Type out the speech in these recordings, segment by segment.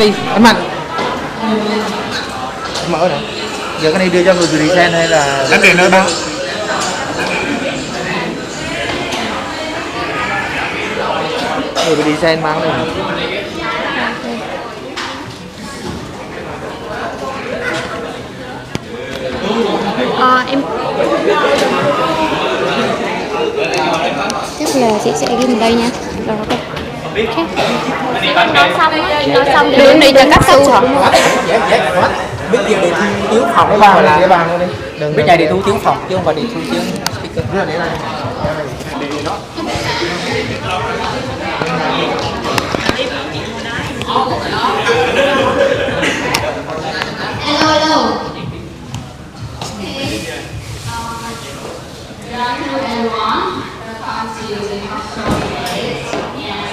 đi, anh Mạnh. Mở nè. Giờ cái này đưa cho người design hay là đánh điện nữa đâu? Người design mang đây. Em chắc là chị sẽ ghi vào đây nha. Rồi ok. Nói xong á, em nói xong Đưa em đi cho cấp su hả? Biết gì để thu tiếng phòng cái bàn là cái bàn luôn đi. Đừng biết này để thu tiếng phòng chứ không phải để thu tiếng speaker. Rất là để này. Hello. Good afternoon, everyone. Welcome to the cultural day. And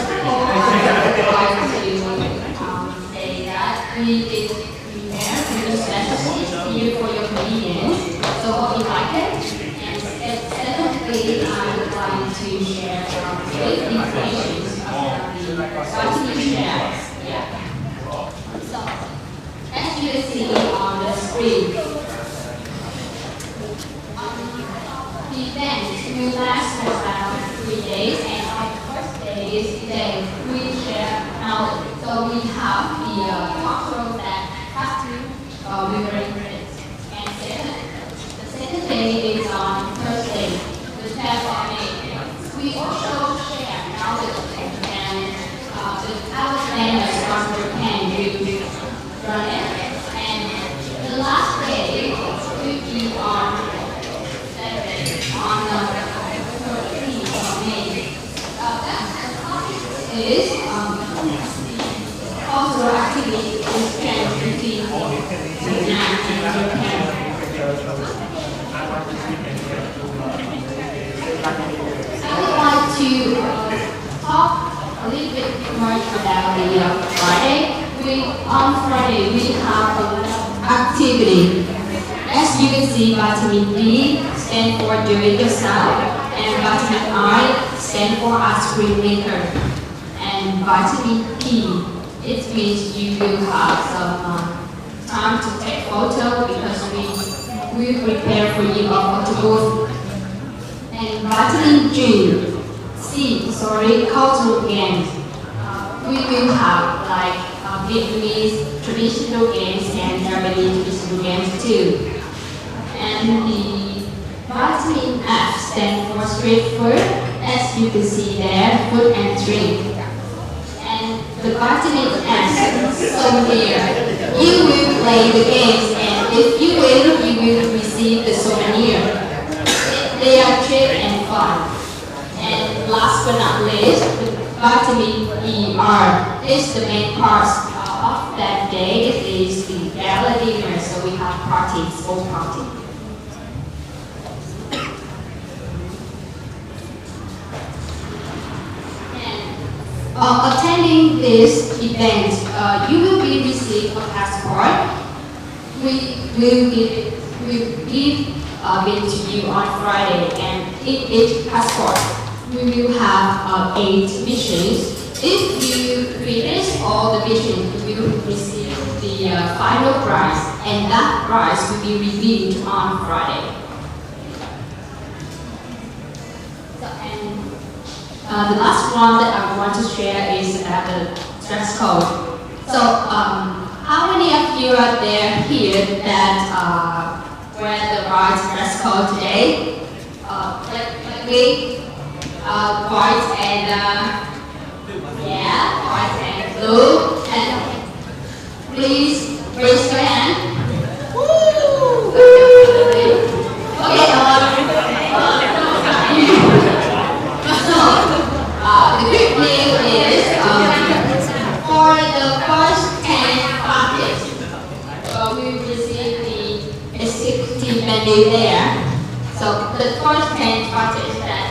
before I would like to say that we did prepare really specially here for your convenience. So hope you like it. And secondly, I would like to share great information about the Katsuichiro shares. Yeah. So, as you can see on the screen, the event will last for around 3 days, and our first day is today. We share knowledge. So we have the talk show that costume we were interested. And the second day is on Thursday, the 10th of May. We also share knowledge, and the Alexanders from Japan will run it. And the last day will be on Saturday, on the 13th of May. That topic is cultural activity exchange between Vietnam and Japan. I would like to talk a little bit more about the Friday. On Friday, we have a lot of activity. As you can see, vitamin D stands for do it yourself, and vitamin I stands for ice cream maker, and vitamin P, it means you will have some time to take photo because we prepare for you a photo booth. And vitamin C, cultural games. We will have like Vietnamese traditional games and Japanese traditional games too. And the vitamin F stands for street food, as you can see there, food and drink. And the vitamin S, so here, you will play the games, and if you win, you will receive the souvenir. They are cheap and fun. And last but not least, the vitamin ER is the main part of that day. It is the gala dinner, so we have parties, full party. Attending this event, you will be received a passport. We will give it to you on Friday, and in each passport, we will have 8 missions. If you finish all the missions, you will receive the final prize, and that prize will be revealed on Friday. The last one that I want to share is about the dress code. So, how many of you are there here that wear the right dress code today? Like me, white and white and blue. And please raise your hand. Woo! Okay. The good news is for the first 10 parties, we received the 16 menu there. So the first 10 parties that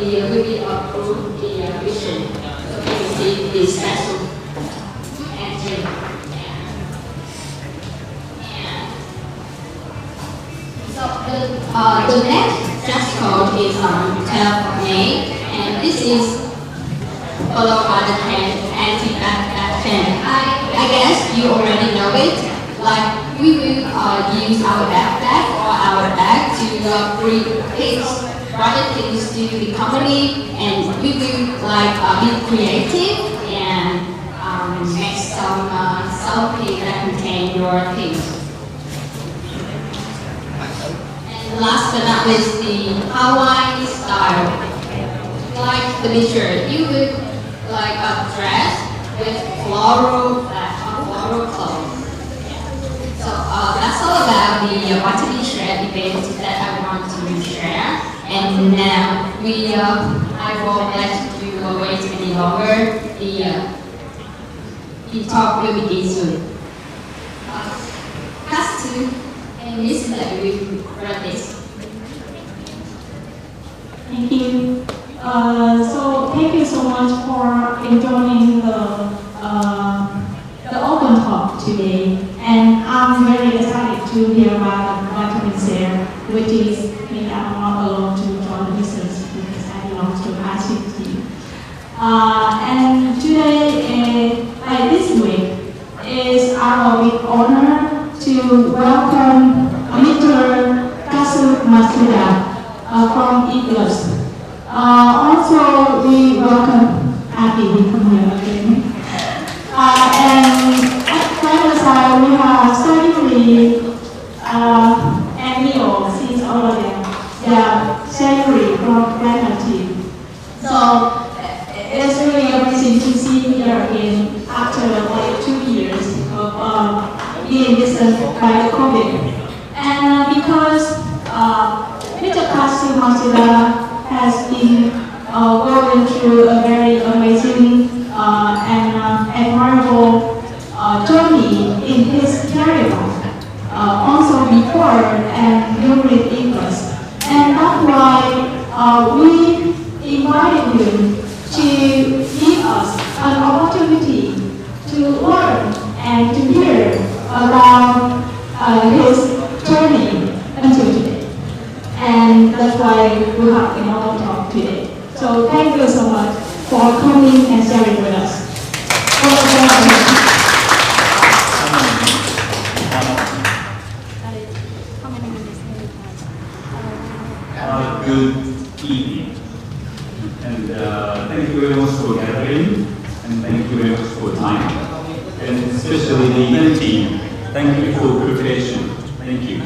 will be approved the vision, so we receive the special entry. So the next dress code is on 12th of May, and this is followed by the trend anti-backlash And I guess you already know it. Like we will use our backpack or our bag to bring things, rather things to the company, and we will like be creative and make some selfie that contain your things. And last but not least, the Hawaii style. Like the picture, you would like a dress with floral clothes. So that's all about the What to Be Shared event that I want to share. And now I won't let you wait any longer. The talk will begin soon. Katsu and Miss Lei will run this. Thank you. So thank you so much for joining the open talk today, and I'm very excited to hear about the vitamin C, which is maybe I'm not alone to join the research because I belong to ICT. And today, this week, is our big honor to welcome Mr. Matsuda from E+. Also, we welcome Abby to come here again. And at Fireside, we have Savory and Leo, since all of them. They are Savory from Granite team. So it's really amazing to see you here again after like 2 years of being distanced by the COVID. And because Mr. Katsuichiro Matsuda has been going through a very amazing and admirable journey in his career life, also before and during English. And that's why we invited him to give us an opportunity to learn and to hear about his journey until today. And that's why we have another talk today. So thank you so much for coming and sharing with us. Good evening, and thank you very much for gathering, and thank you very much for time, and especially the event team. Thank you for preparation. Thank you.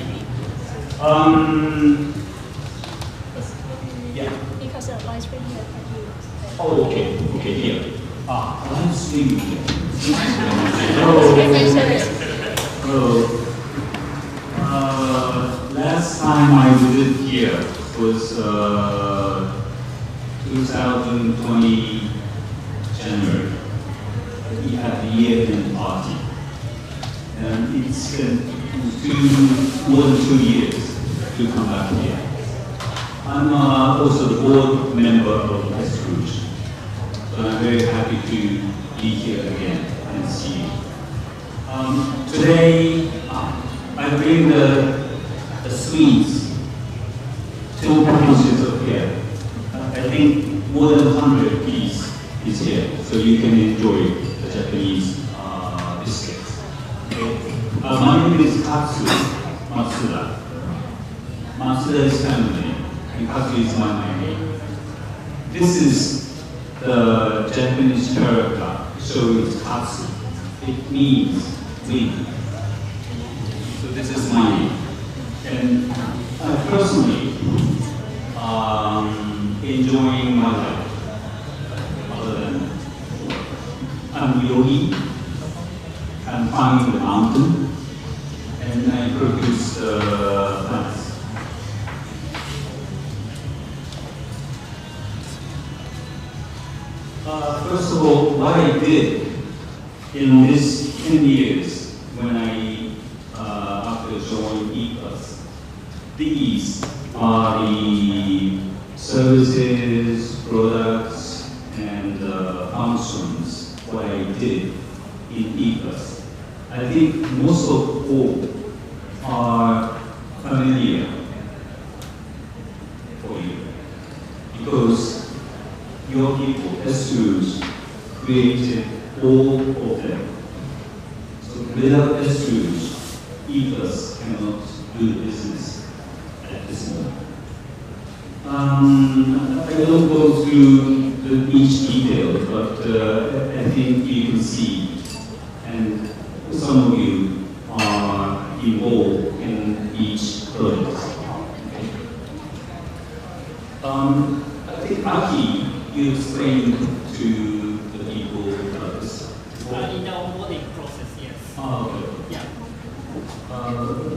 Yeah. Because the live stream here can you. Oh, okay. Okay, here. Live stream here. Last time I visited here was 2020 January. We had the year-end party, and it's been more than 2 years to come back here. I'm also the board member of Katsuichiro, so I'm very happy to be here again and see you. Today, I bring the sweets, 2 packages of here. I think more than 100 pieces is here, so you can enjoy the Japanese biscuits. Okay. My name is Matsuda. Matsuda is family, and Katsu is my name. This is the Japanese character, so it's Katsu. It means wind. So this is my name. And personally, enjoying my life. Other than I'm yogi, I'm climbing the mountain, and I produce plants. First of all, what I did in this 10 years when I after joining E+, these are the services, products, and functions what I did in E+. I think most of all are familiar for you because your people, Katsuichiro, created all of them. So without S E-Plus cannot do the business at this moment. I don't go through each detail, but I think you can see, and some of you are involved in each project. I think Aki, you explained to the people about this. In the onboarding process, yes. Oh, okay. Yeah.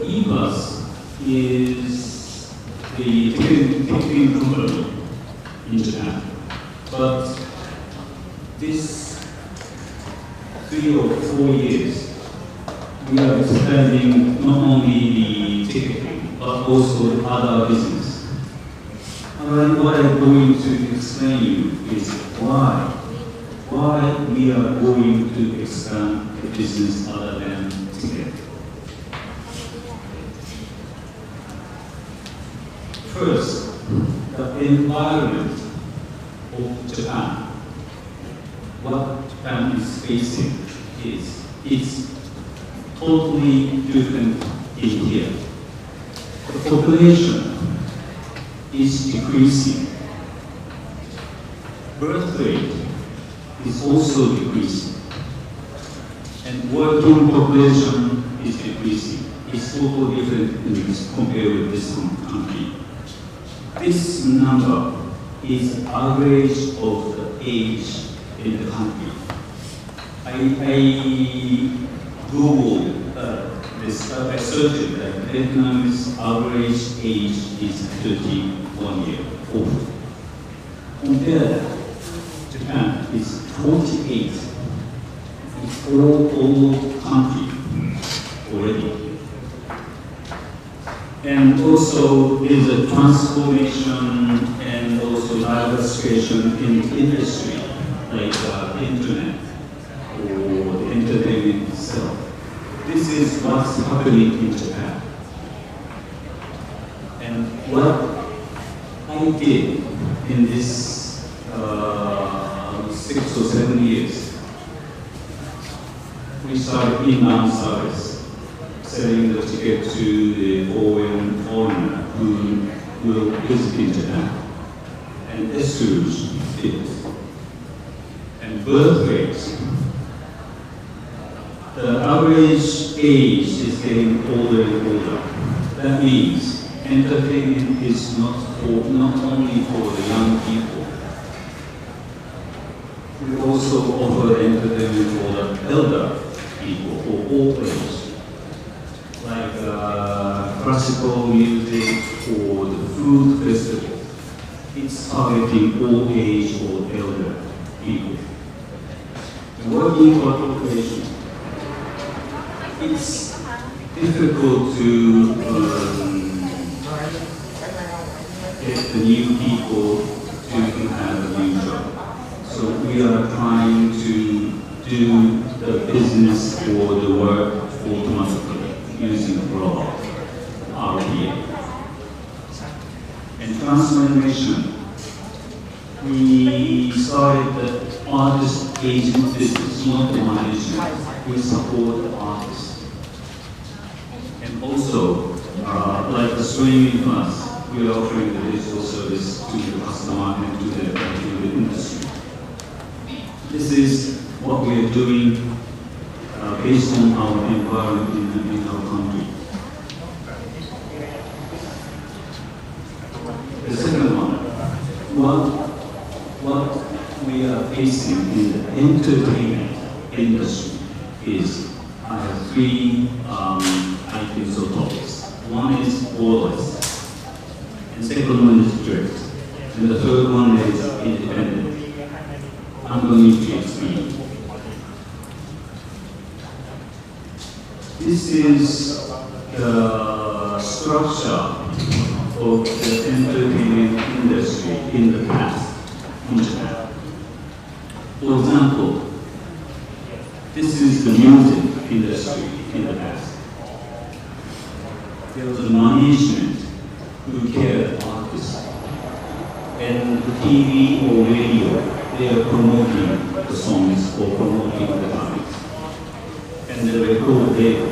E-Bus is the ticketing company in Japan, but this 3 or 4 years, we are expanding not only the ticketing, but also other business. And what I'm going to explain you is why we are going to expand the business other than ticketing. First, the environment of Japan. What Japan is facing is it's totally different in here. The population is decreasing. Birth rate is also decreasing. And working population is decreasing. It's totally different compared with this country. This number is average of the age in the country. I Googled this, I searched that Vietnam's average age is 31 years old. Compared, Japan is 48. It's old country already. And also there's a transformation and also diversification in industry, like internet or the entertainment itself. This is what's happening in Japan. And what I did in this 6 or 7 years, we started inbound service, selling the ticket to the foreigner who will visit in Japan. And S2s did. And birth rates. The average age is getting older and older. That means entertainment is not only for the young people. We also offer entertainment for the elder people, for all age. Like classical music or the food festival. It's targeting all age or elder people. The working population. It's difficult to get the new people to have a new job. So we are trying to do the business or the work automatically using robot, RPA. And transformation, we started the artist agent business, not the management. We support the artists. And also, like the streaming class, we are offering the digital service to the customer and to the industry. This is what we are doing based on our environment in our country. The second one, what we are facing in the entertainment industry is I have 3 items or topics. One is borderless, and second one is drift, and the third one is independent. I'm going to explain. This is the structure of the entertainment industry in the past in Japan. For example, this is the music industry in the past. There was a management who cared artists. And the TV or radio, they are promoting the songs or promoting the record label,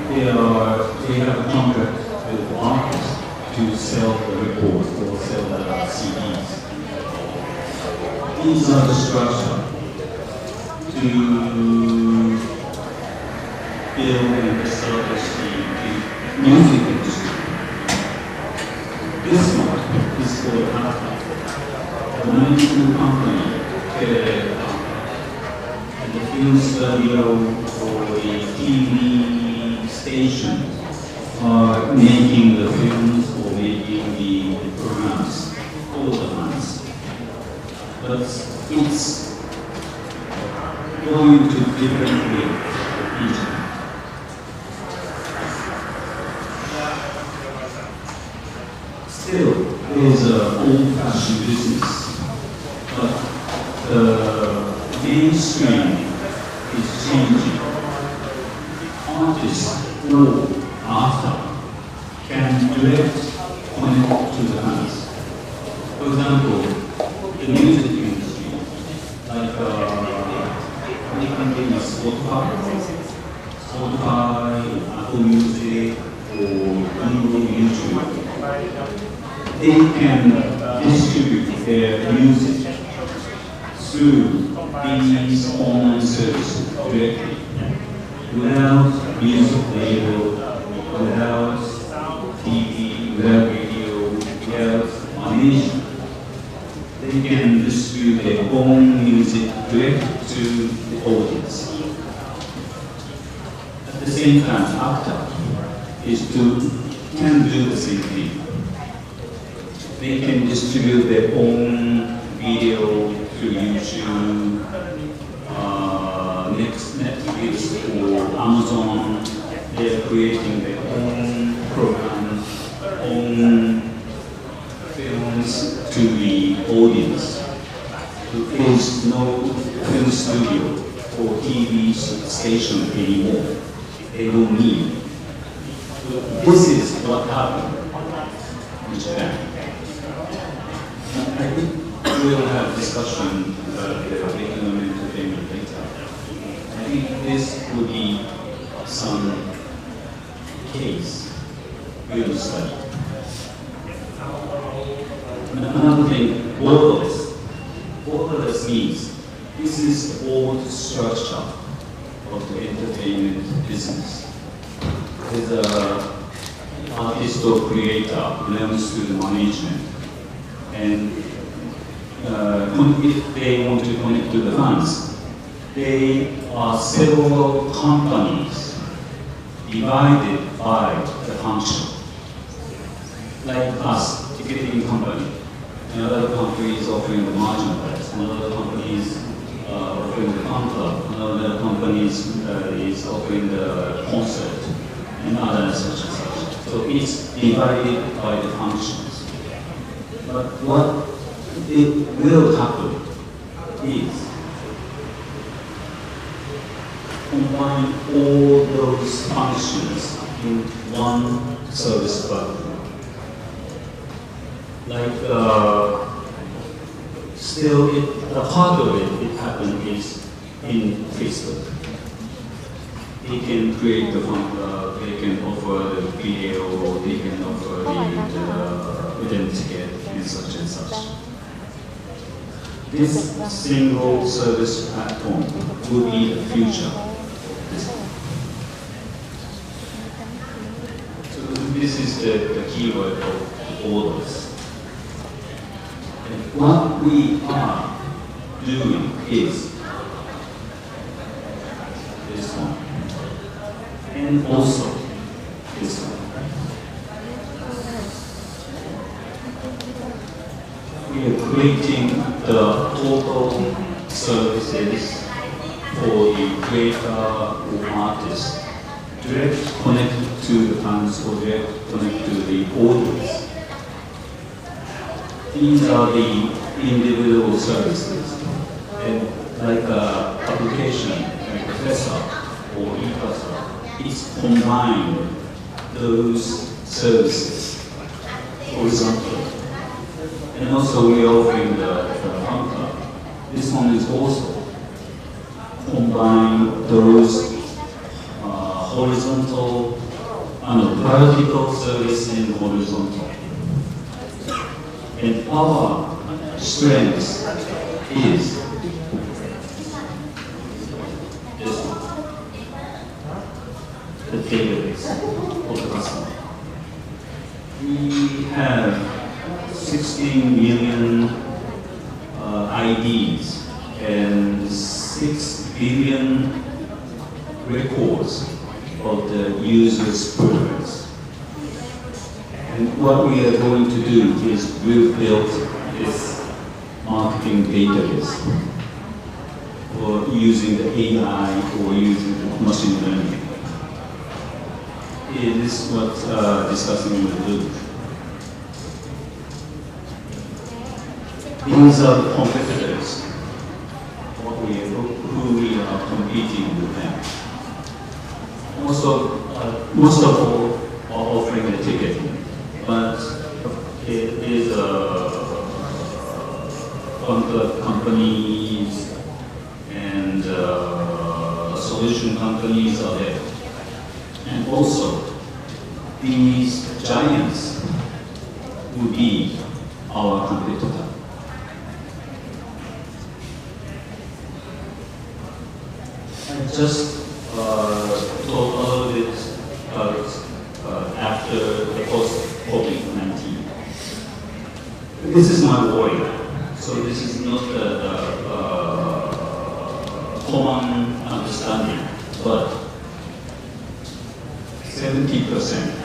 they have a contract with the artists to sell the records or sell the CDs. These are the structure to build and establish the music industry. This one is called Katsuichiro. The management company, and the film studio or the TV station are making the films or making the programs all the times. But it's going to different way each time. Still, there is an old-fashioned business, but the mainstream is changing. Artists or after can direct connect to the fans. For example, the music industry, like Spotify, Apple Music, or YouTube, they can distribute their music through these online services directly, without music label, without TV, without radio, without animation. They can distribute their own music direct to the audience. At the same time, actor can do the same thing. They can distribute their own video through YouTube, Netflix or Amazon. They are creating their own programs, own films to the audience. There is no film studio or TV station anymore. They don't need. So this is what happened in Japan. I think we'll have discussion about the curriculum entertainment later. I think this will be some case we'll study. Another thing, borderless. Borderless means this is the old structure of the entertainment business. There's an artist or creator belongs to the management. And if they want to connect to the fans, they are several companies divided by the function. Like us, ticketing company. Another company is offering the margin price. Another company is offering the fan club. Another company is offering the concert, and other such and such. So it's divided by the functions. But what it will happen is combine all those functions in one service platform. Like still, a part of it happened is in Facebook. They can create the fan club, they can offer the video, they can offer the event ticket, and such and such. This single service platform will be the future. So this is the keyword of all of us. And what we are doing is this one, and also this one. We are creating the total services for the creator or artist, direct connect to the fans or direct connect to the audience. These are the individual services, and like application, like Professor or eProfessor, it's combined those services horizontally. And also we are offering the fan club. This one is also combine those horizontal, vertical service and horizontal. And our strength is the database of the customer. We have 16 million IDs and 6 billion records of the user's preference. And what we are going to do is we've built this marketing database or using the AI or using machine learning. It is what discussing with Luke. These are the competitors, who we are competing with them. Also, most of all are offering the ticketing, but it is companies and solution companies are there. And also, these giants will be our competitor. I just talk a little bit after the post-COVID-19. This is my worry. So this is not a common understanding, but 70%.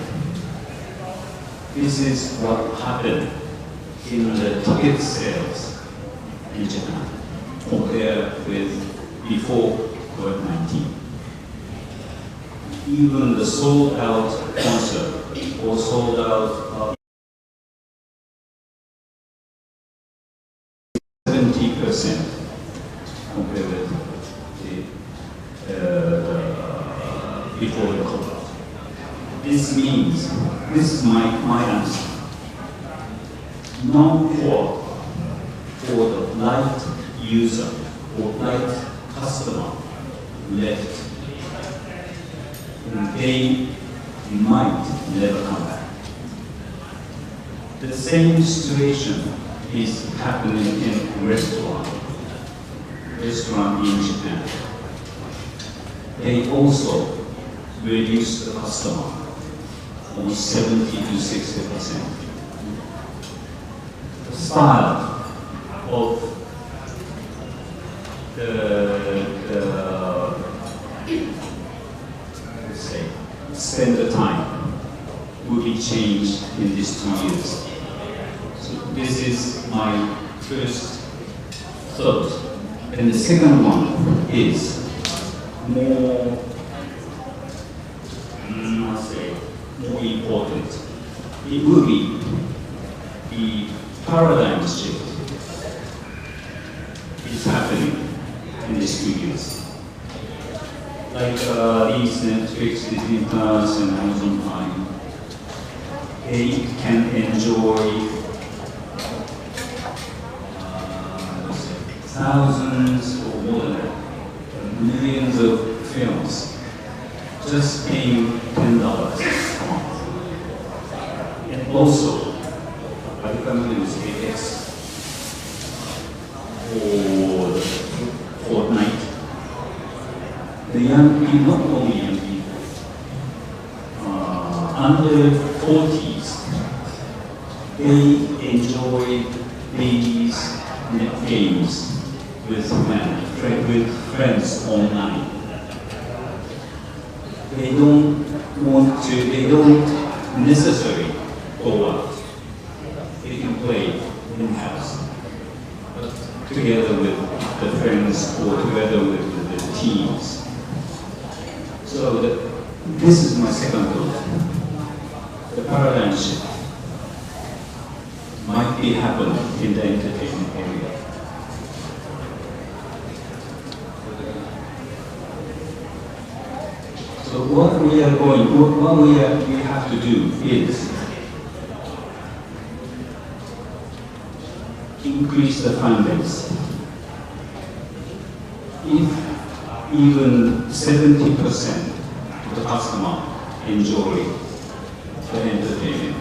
This is what happened in the ticket sales in Japan compared with before COVID-19. Even the sold out concert or sold out 70% compared with before the COVID. This means, this is my answer. No core for the light user or light customer left. And they might never come back. The same situation is happening in restaurant in Japan. They also reduce the customer almost 70 to 60%. The style of let's say, spend the time will be changed in these 2 years. So this is my first thought. And the second one is more important. It will be the paradigm shift is happening in these 2 years. Like these Netflix, Disney Plus, and Amazon Prime, they can enjoy thousands or more than that, millions of films just paying $10 a month. And also, I recommend this AX for Fortnite. The young people, not only young people, under 40s, they enjoy these games with friends online. They don't necessarily go out. They can play in-house, but together with the friends or together with the teams. So this is my second thought. The paradigm shift might be happening in the entertainment area. So what we have to do is increase the fan base. If even 70% of the customer enjoy the entertainment.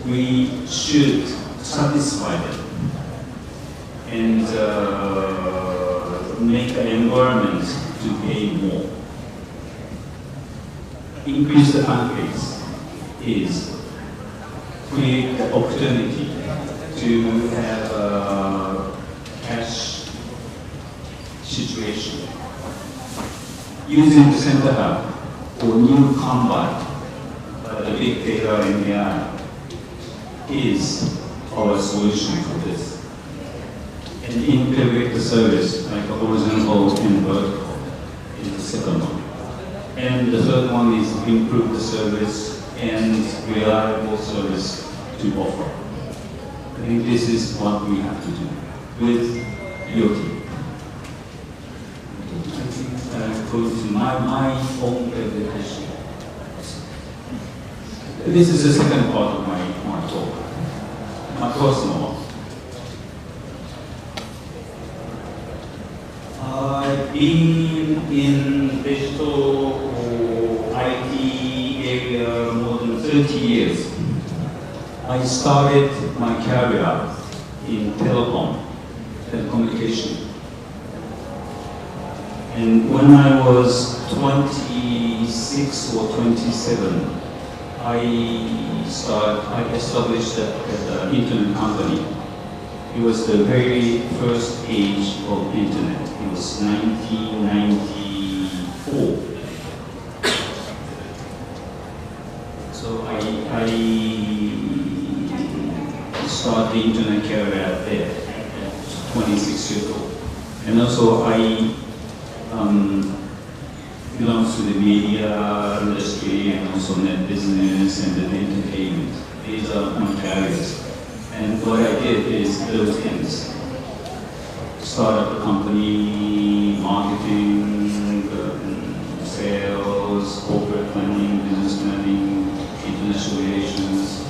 We should satisfy them and make an environment to pay more. Increase the fan base is create the opportunity to have a cash situation. Using the center hub for new combat, the big data and AI is our solution for this. And integrate the service like horizontal and vertical is the second one. And the third one is improve the service and reliable service to offer. I think this is what we have to do with your team. I think going to my own presentation. This is the second part of my talk, my personal one. I've been in digital or IT area more than 30 years. I started my career in telecommunication. And when I was 26 or 27, I established an internet company. It was the very first age of internet. It was 1994. So I started the internet career there, 26 years old. And also I belong to the media industry and also net business and the entertainment. These are my careers. And what I did is those things. Start up a company, marketing, sales, corporate planning, business planning, international relations,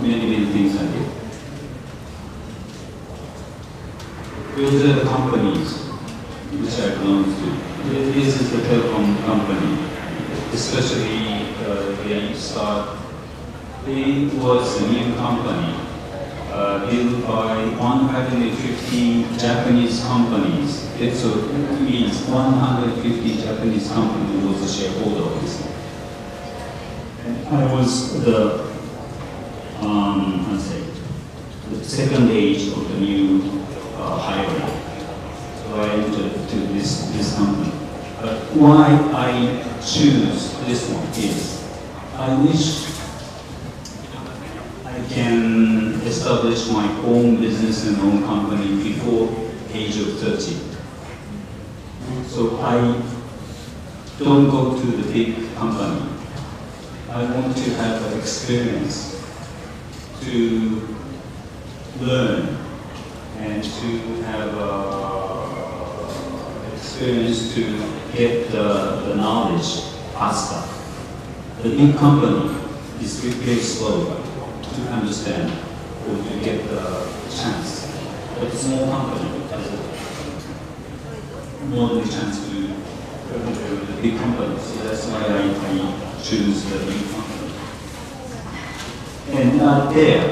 many things I did. Those are the companies which I belong to. This is the telecom company, especially it was a new company built by 150 Japanese companies. It means 150 Japanese companies was a shareholder of this. And I was the second age of the new hiring. So I entered to this company. But why I choose this one is I wish I can establish my own business and own company before age of 30. So I don't go to the big company. I want to have an experience to learn and to have experience to get the knowledge faster. The big company is very slow to understand or to get the chance. But the small company has more than a chance to the big company. So that's why I choose the big company. And there,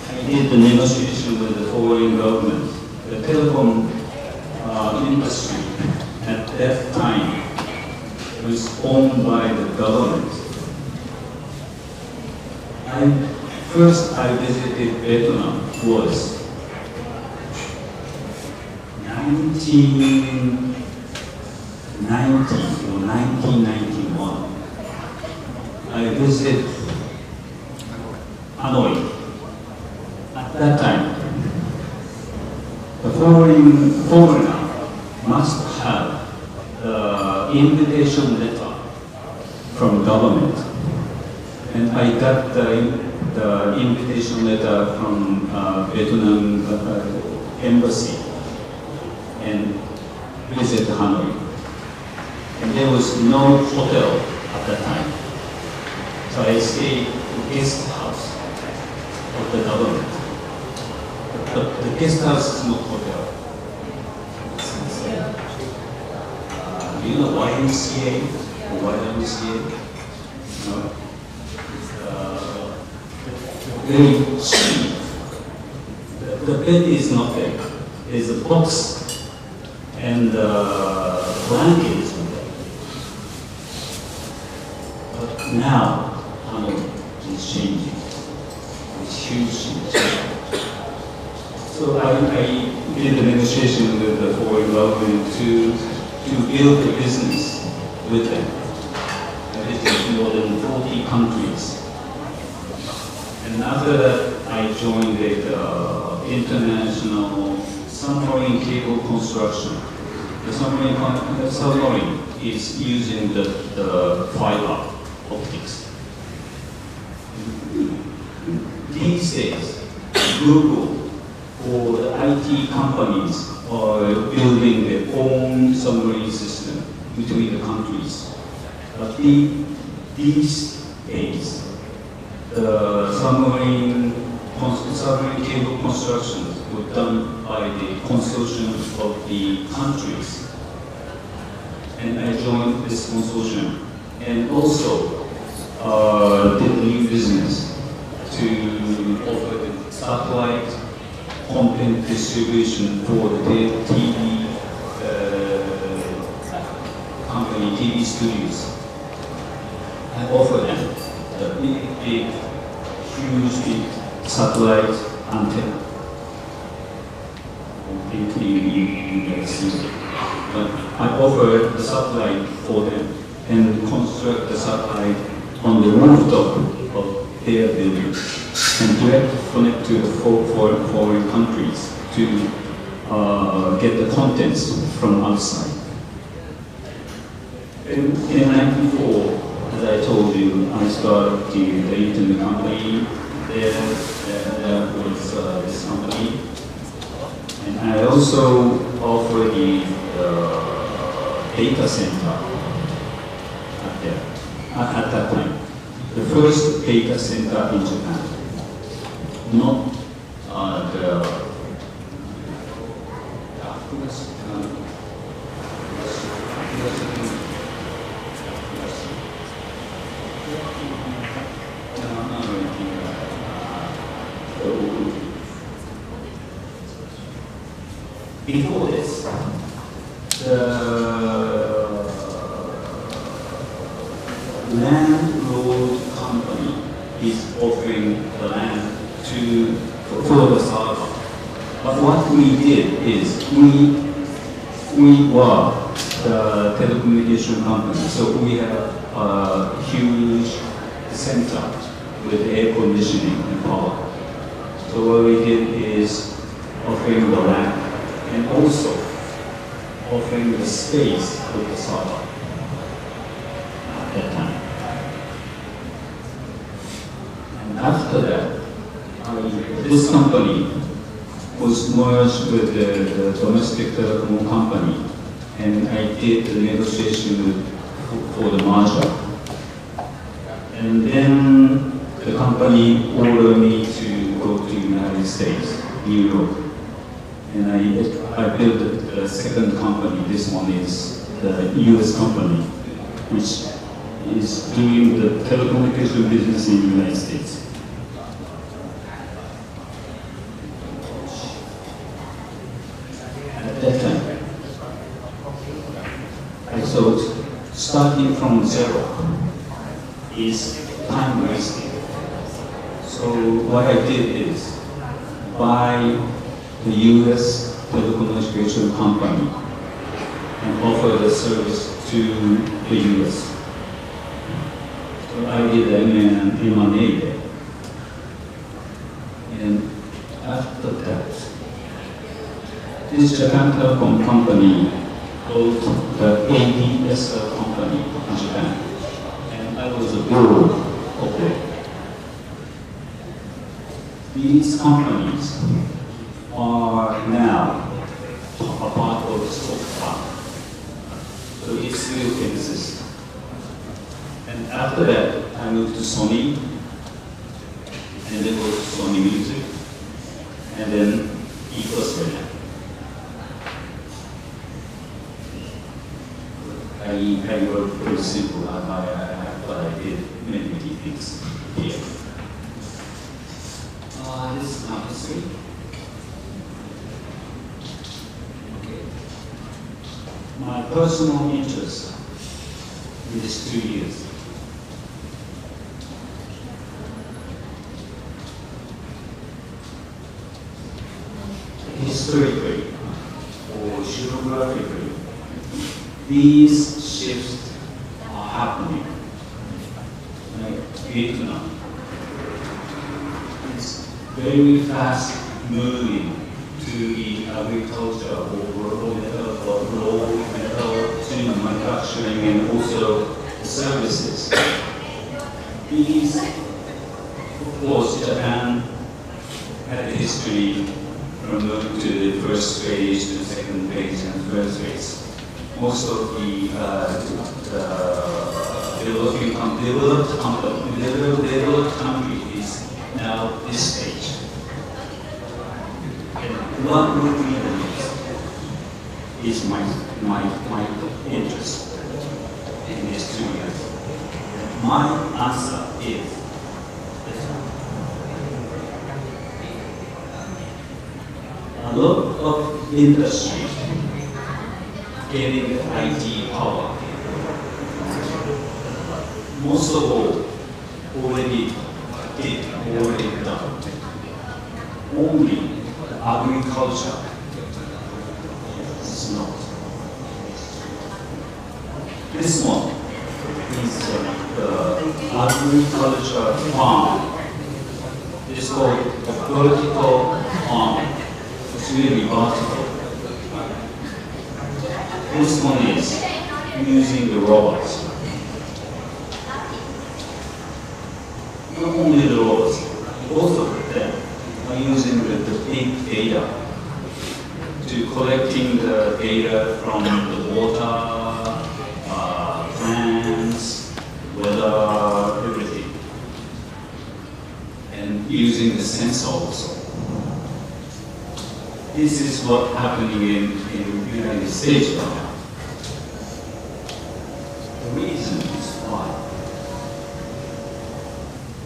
I did the negotiation with the foreign government. The telecom industry at that time was owned by the government. First I visited Vietnam was 1990 or 1991. I visited Hanoi. At that time, the foreigner must have the invitation letter from government. And I got the invitation letter from Vietnam embassy and visited Hanoi. And there was no hotel at that time. So I stayed in the guest house of the government. The guest house is not hotel. know YMCA or YMCA? No. Very cheap. The bed is not there. It's a box and the blanket is not there. But now, it's changing. It's huge change. So I did the negotiation with the foreign government to build a business with them. I visited more than 40 countries. And after that, I joined the international submarine cable construction. The submarine is using the fiber optics. These days, Google or the IT companies are building their own submarine system between the countries. But these days, the submarine cable construction were done by the consortium of the countries. And I joined this consortium and also did a new business to offer the satellite content distribution for the TV company, TV studios. I offer them the big, huge, big satellite antenna. But I offer the satellite for them and construct the satellite on the rooftop of their buildings and direct connect to the foreign countries to get the contents from outside. In 1994, as I told you, I started the internet company. There was this company. And I also offer the data center at that time. The first data center in Japan. Not the before this, the landlord company is offering the land for the server. But what we did is we were the telecommunication company, so we have a huge center with air conditioning and power. So what we did is offering the land and also offering the space for the server at that time. And after that, this company was merged with the domestic telecom company, and I did the negotiation for the merger. And then the company ordered me to go to the United States, New York. And I built the second company. This one is the US company, which is doing the telecommunication business in the United States. At that time, I thought starting from zero is time wasting. So what I did is buy the US telecommunication company and offer the service to the US. So I did an M&A there. And after that, this Japan Telecom company bought the ADSL company in Japan. And I was a board of it. These companies are now a part of the stock fund. So it still exists. And after that, I moved to Sony, and then go to Sony Music, and then Australia. I wrote very simple, but I did many things here. This is number 3. Okay. My personal interest in these 2 years. Historically or geographically, these shifts are happening. Like Vietnam, it's very fast moving to the agriculture or raw metal to manufacturing and also services. These, of course, Japan had a history from to the first phase to the second phase and third phase. Most of the developed country is now this stage. And what would be the next is my interest in these 2 years. My answer is this one. A lot of industry gaining IT power. Most of all, already done. Only agriculture is not. This one is the agriculture farm. It's called a vertical farm. It's really vertical. This one is using the robots. Not only the robots, both of them are using the big data to collecting the data from the water, plants, weather, everything, and using the sensor also. This is what's happening in the United States right now. The reason is why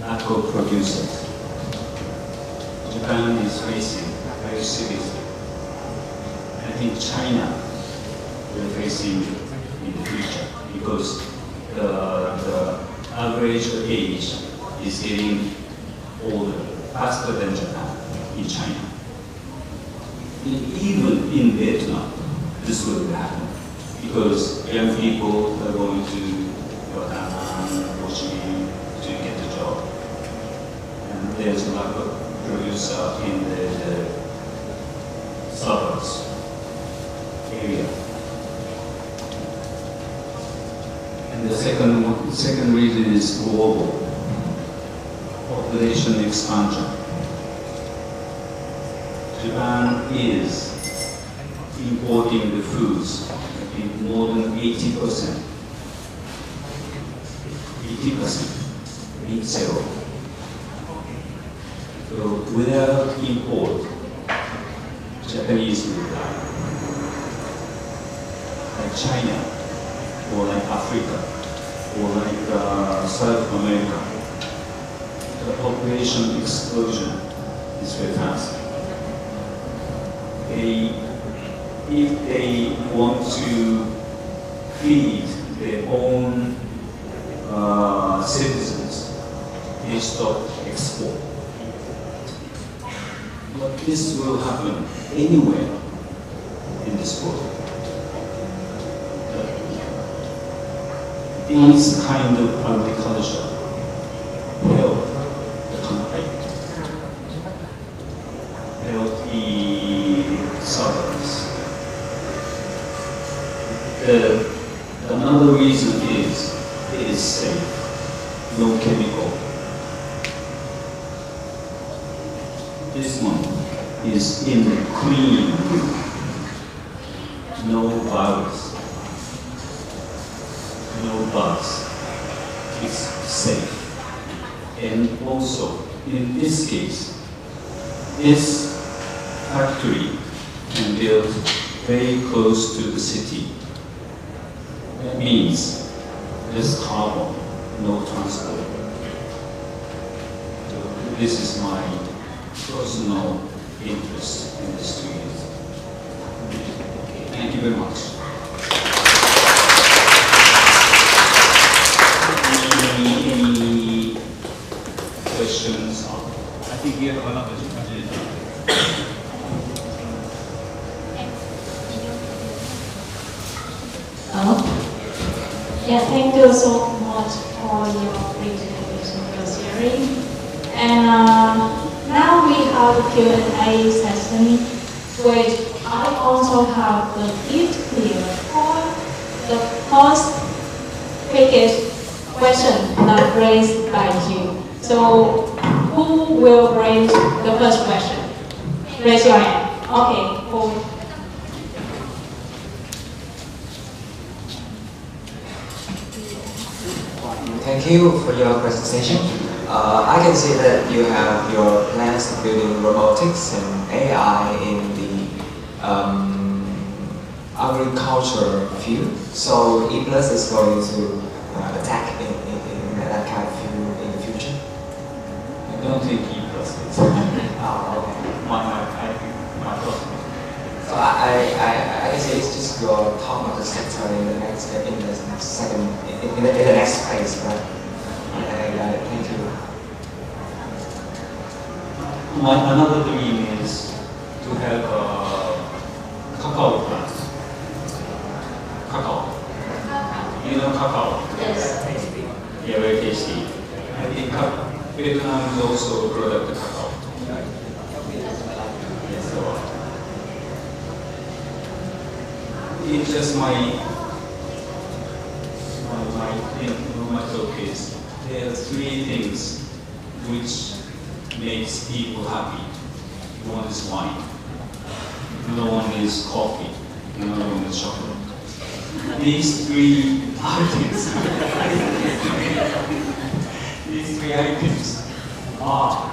lack of producers. Japan is facing very seriously. I think China will facing in the future because the average age is getting older, faster than Japan in China. And even in Vietnam, this will happen because young people are going to Vietnam, Ho Chi Minh to get a job. And there's a lot of producer in the suburbs area. And the second reason is global population expansion. Japan is importing the foods in more than 80%. 80%. 80. So without import, Japanese will die. Like China, or like Africa, or like South America, the population explosion is very fast. If they want to feed their own citizens, they stop export. But this will happen anywhere in this world. These kind of agriculture help the country, help the suburbs. Another reason is it is safe, no chemical. This one is in the clean room, no virus, no bugs. It's safe. And also, in this case, this factory can build very close to the city. That means less carbon, no transport. So this is my personal interest in this field. Okay, thank you very much. Any questions? I think you have another question. Yeah, thank you so much for your presentation, your sharing. And now we have a Q&A session, which I also have the gift here for the first quickest question that raised by you. So, who will raise the first question? Raise your hand. Okay, cool. Thank you for your presentation. I can see that you have your plans to building robotics and AI in the agriculture field. So E Plus is going to attack in that kind of field in the future. I don't think E plus is. Okay. My thoughts. So I can say it's just your top of the sector in the next phase, right? Thank you. My another dream is to have a cacao plant. Cacao. You know cacao? Yes. Yeah, very tasty. I think Vietnam is also a product of cacao. So, it's just my thought is there are three things which makes people happy. One is wine, another one is coffee, another one is chocolate. These three items, are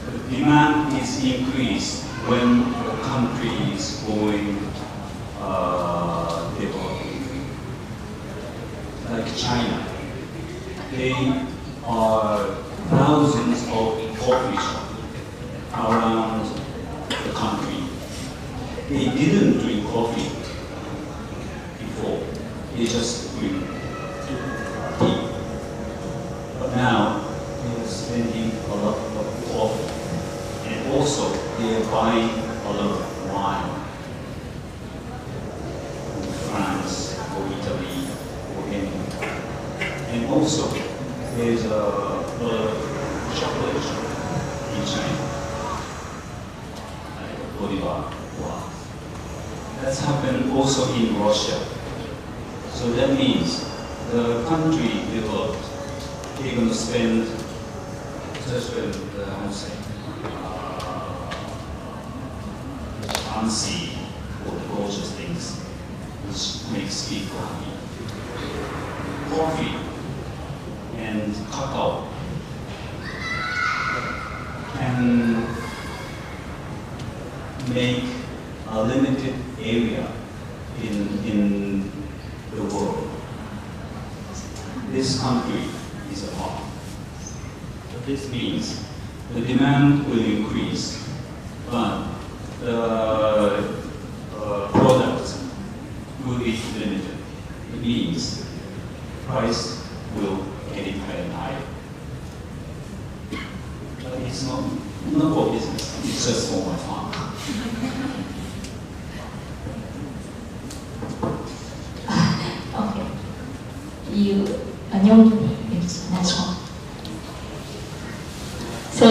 the demand is increased when the country is going developing. Like China, they are thousands of coffee shops around the country. They didn't drink coffee before, they just drink tea. But now they are spending a lot of coffee, and also they are buying a lot of wine from France or Italy or anywhere. And also there's a chocolate shop in China, like Bolivar. Wow. That's happened also in Russia. So that means the country developed, they're going to spend, how to say, fancy or gorgeous things, which makes people happy. Coffee and cacao can make a limited area in the world. This country is a hub. This means the demand will increase, but the products will be limited. It means price will get higher and higher. But it's not for business, it's just for my fun. Okay. It's natural. So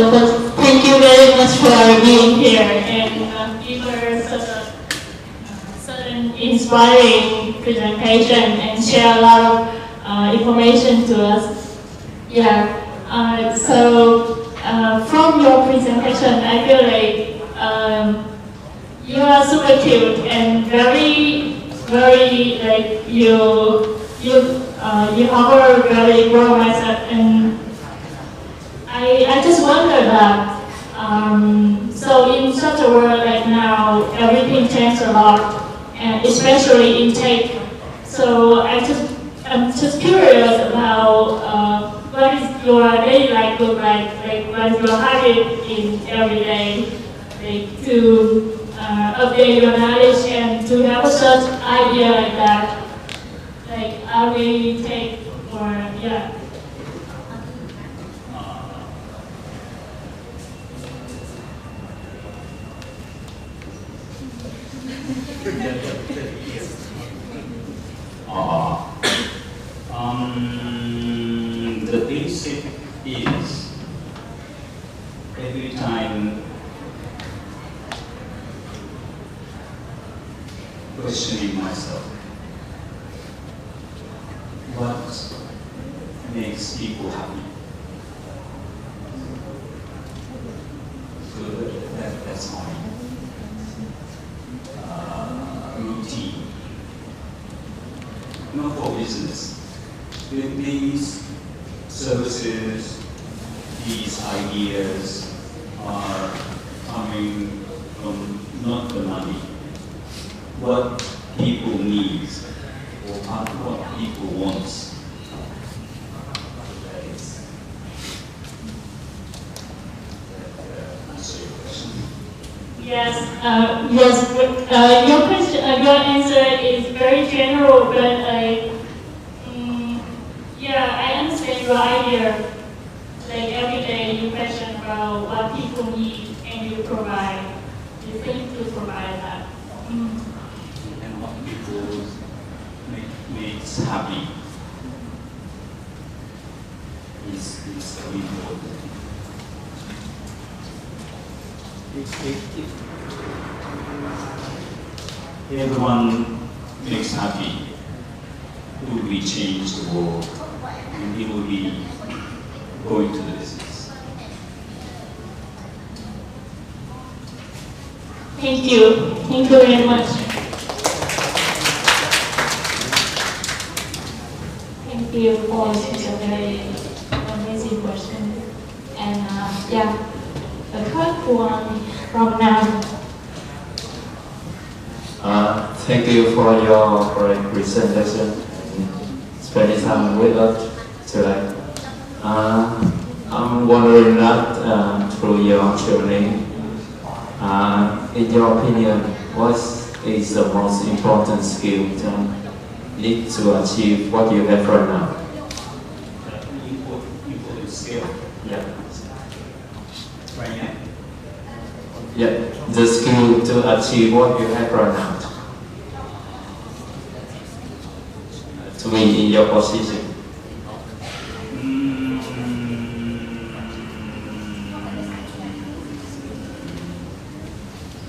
thank you very much for being here and give us such an inspiring presentation and share a lot of information to us. Yeah. From your presentation, I feel like you are super cute and very like you have a very grown mindset, and I just wonder that so in such a world like now, everything changes a lot, and especially in tech. So So I'm just curious about what is your daily life look like what is your habit in every day, like to update your knowledge and to have a such idea like that, like I will take or yeah. The basic is every time questioning myself, what makes people happy? So that's my routine. Not for business. These services, these ideas are coming from not the money, what people need or what people want. Answer your question. Yes, your question, your answer is very general, but yeah, I understand your idea. Like every day you question about what people need and you provide. You think to provide that. And what people makes happy is very important. If everyone makes happy, it will be change the world and it will be going to the business. Thank you. Thank you very much. Thank you for such a very amazing question. And yeah, the third one from now. Thank you for your great presentation and spending time with us today. I'm wondering that through your journey, in your opinion, what is the most important skill to need to achieve what you have right now? Important skill. Yeah. Right now. Yeah, the skill to achieve what you have right now. To be in your position.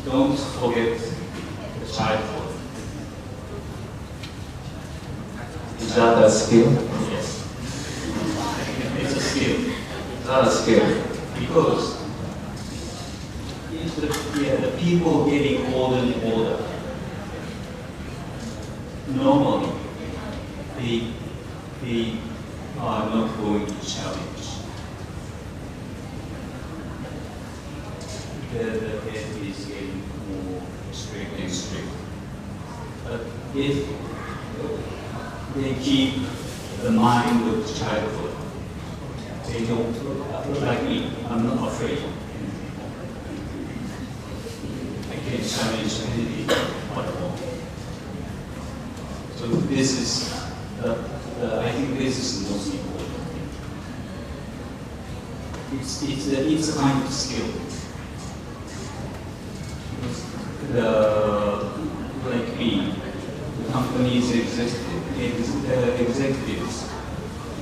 Don't forget the childhood. Is that a skill? Yes. It's a skill. Is that a skill? Because the people getting older and older, normally they are not going to challenge. The head is getting more strict and strict. But if they keep the mind with childhood, they don't, like me, I'm not afraid. I can challenge anything what I want. So this is, I think this is the most important thing. It's a kind of skill. Like me, the company's executives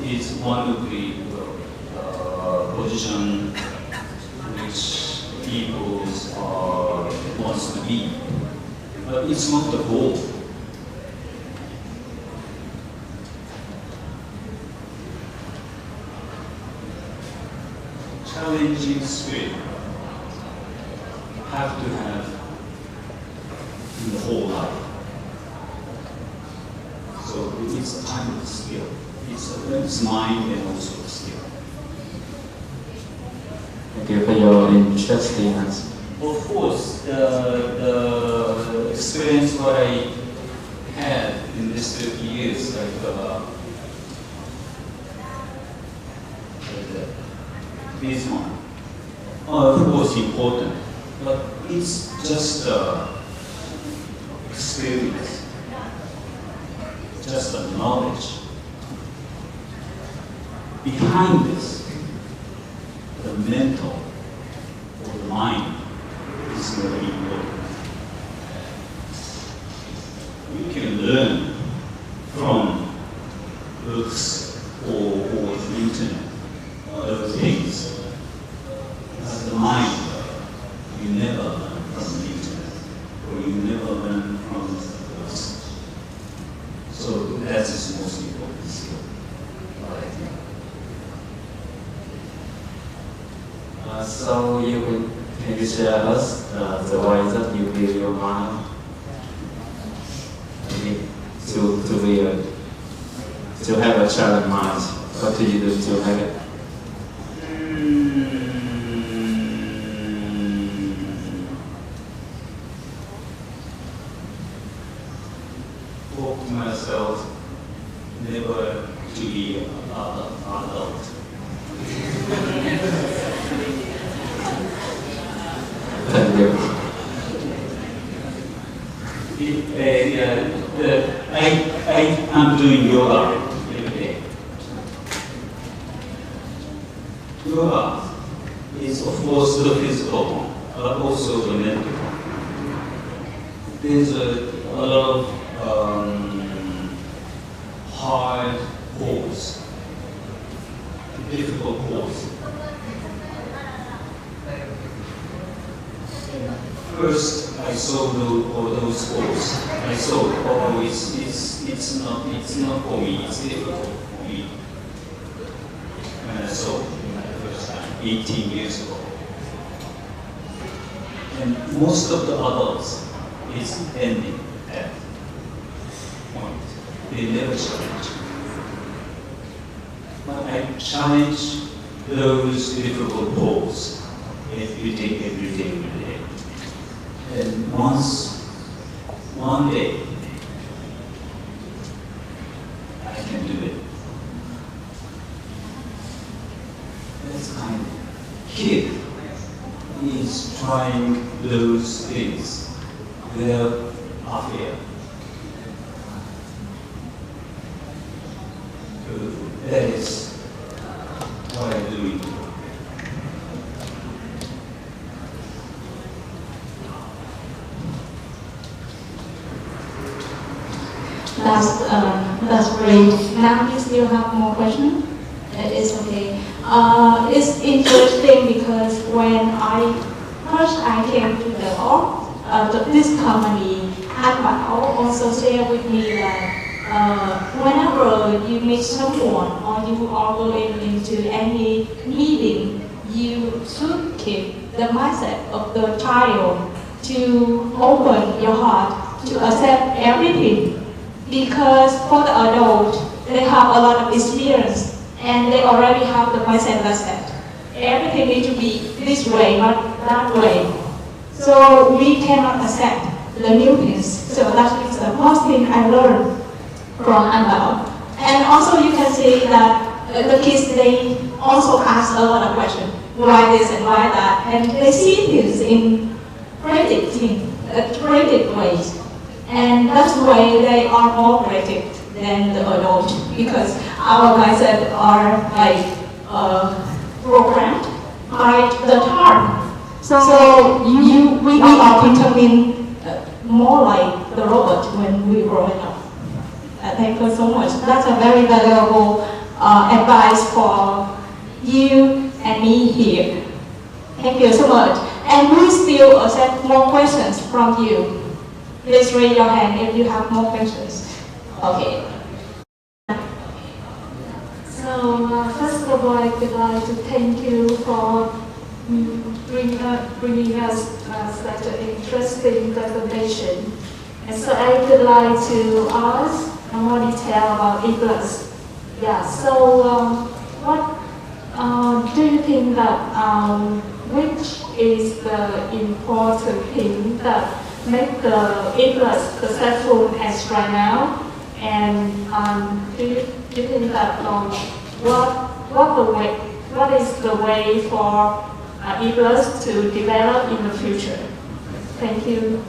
is one of the position which people wants to be, but it's not the goal. Challenging spirit have to have in the whole life. So it's a kind of skill. It's mind and also skill. Thank you for your interesting answer. Of course, the experience what I had in this 30 years ideas like this one are of course important, but it's just experience, just a knowledge. Behind this, the mental or the mind is very important. You can learn from books or the internet, other things. But the mind, you never learn from the internet, or you never learn from the books. So that is the most important skill, I think. So can you share us the way that you build your mind? To have a challenge mind, what do you do to have it? Talk to myself, never to be an adult. Thank you. I'm doing yoga every day. Yoga is of course the physical, but also the mental. There's a lot of hard pose, difficult pose. First, I saw those poses. I saw, oh, it's not for me. It's difficult for me. When I saw it the first time, 18 years ago. And most of the adults is ending at point. They never challenge. But I challenge those difficult poses every day. And one day, I can do it. This kind of kid is trying those things without fear. So that is what I'm doing. That's great. Now you still have more questions? It's okay. It's interesting because when I came to the org, this company, Hanbao also shared with me that whenever you meet someone or you are going into any meeting, you should keep the mindset of the child to open your heart to accept everything. Because for the adult, they have a lot of experience and they already have the mindset that everything needs to be this way, not that way. So we cannot accept the new things. So that is the first thing I learned from Hanbao. And also you can see that the kids, they also ask a lot of questions. Why this and why that? And they see things in creative ways. And that's why they are more creative than the adult, because our mindset are like programmed by the time. So we are becoming more like the robot when we growing up. Thank you so much. That's a very valuable advice for you and me here. Thank you so much. And we still accept more questions from you. Please raise your hand if you have more questions. Okay. So first of all, I would like to thank you for bringing us such an interesting presentation. And so I would like to ask more detail about E+. Yeah. So what do you think that which is the important thing that make the E+ successful as right now, And do you think that what is the way for e-plus to develop in the future? Thank you.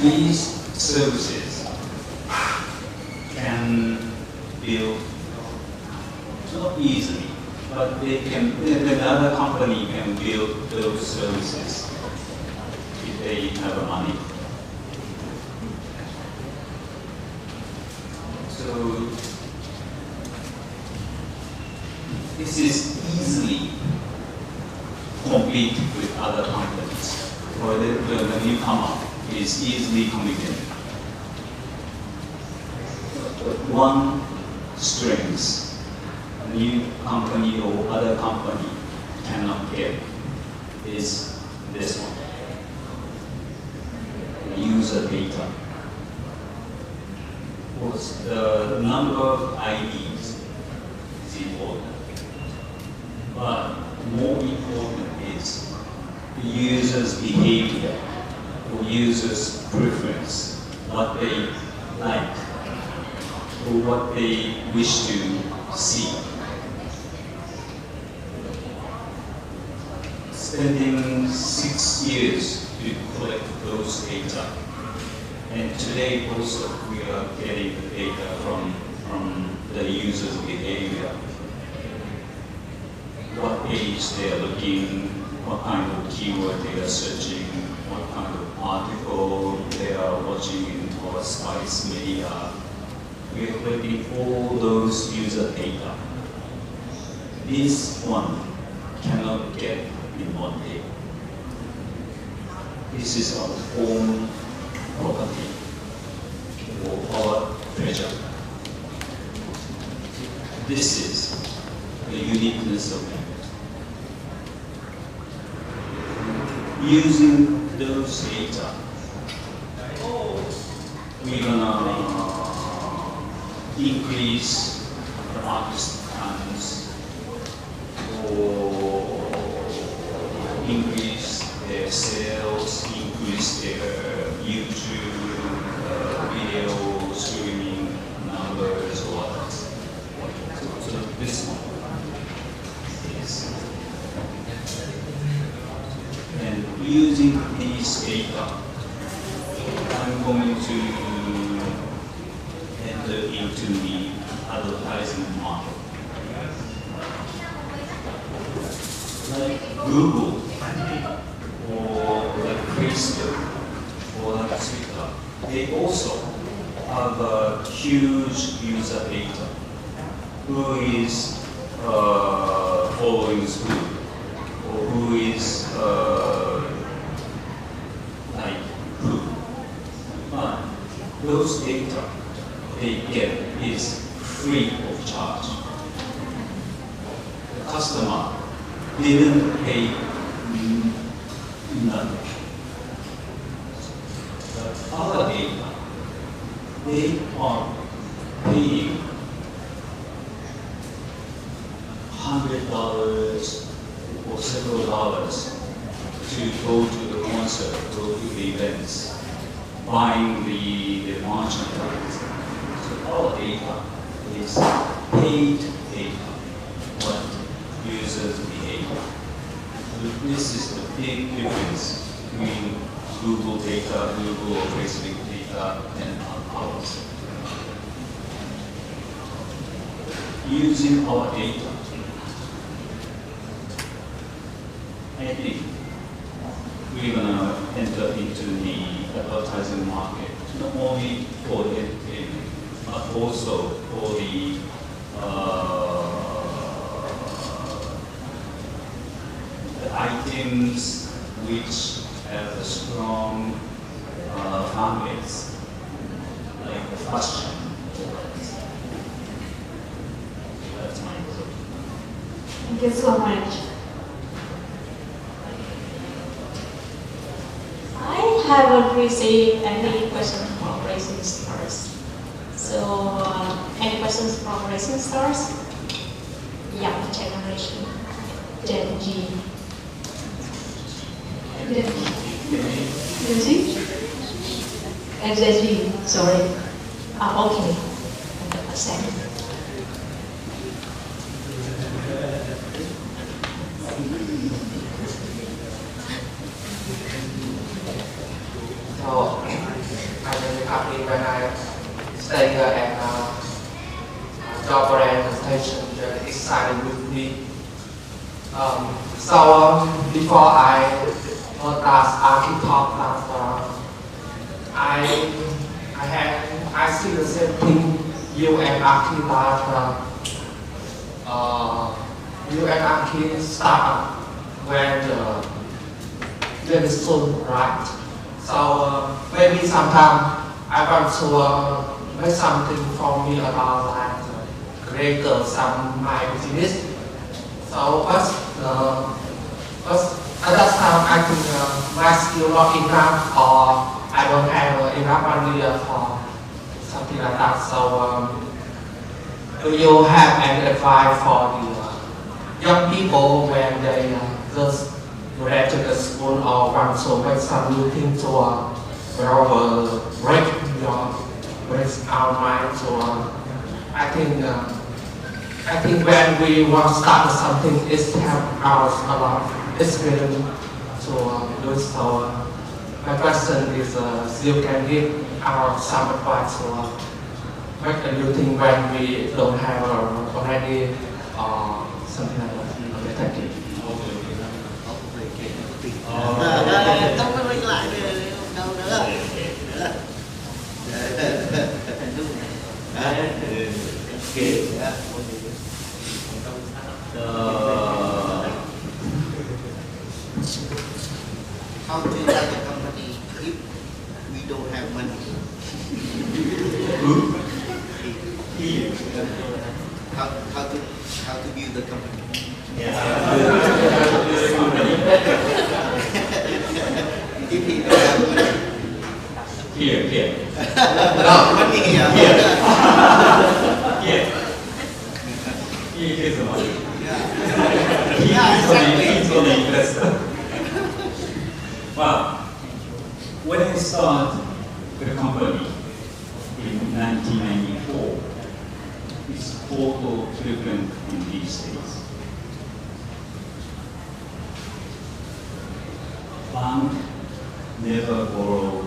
These services can build not easily, but another company can build those services if they have money. So this is easily compete with other companies, or the newcomer is easily competent. One strength a new company or other company cannot get is this one, user data. Because the number of IDs is important, but more important is the user's behavior or user's preference, what they like or what they wish to see. Spending 6 years to collect those data, and today also we are getting the data from the user's behavior, what age they are looking, what kind of keyword they are searching, what kind of article they are watching in our spice media. We are collecting all those user data. This one cannot get in one day. This is our own property or our treasure. This is the uniqueness of it. Using those data, we're gonna increase the artist counts or increase their sales, increase their YouTube video streaming numbers or what. So this one is. And using these data, I'm going to enter into the advertising market. Like Google, or like Facebook, or like Twitter, they also have a huge user data. Who is following who, or who is like who. But those data they get is free of charge. The customer didn't pay nothing. But other data, they are paying $100 or several dollars to go to the concert, go to the events, buying the merchandise. So our data is paid data, what users behave. So this is the big difference between Google data, Google or Facebook data, and ours. Using our data, I think we're going to enter into the advertising market, not only for the entertainment, but also for the items which have a strong fan base, like the fashion. That's my opinion. Thank you so much. I haven't received any question from raising stars. So Any questions from Rising Stars? Young generation, Gen G. Gen Z? And Gen Z, sorry. Okay. 100%. So, I'm very happy when I stay here and job orientation really excited with me. Before I as architect, I see the same thing. You and architect, you and architect start when very soon, right? So maybe sometime I want to make something for me about like create some my business. So but at that time I think my skill not enough, or I don't have enough money for something like that. So do you have any advice for the young people when they just graduate to the school or want to make some new thing to break our mind? So I think when we want to start something, it's help us a lot. Experience to do it. So my question is, you can give our some advice to make a new thing when we don't have already something like that. Okay, thank you. Không có quay lại đâu nữa. How to run a company if we don't have money? How to build the company? If he don't have money. Here. No, money here. He is the money. Yeah, exactly. He's the investor. Well, when I started the company in 1994, it's totally different in these days. Bank never borrow,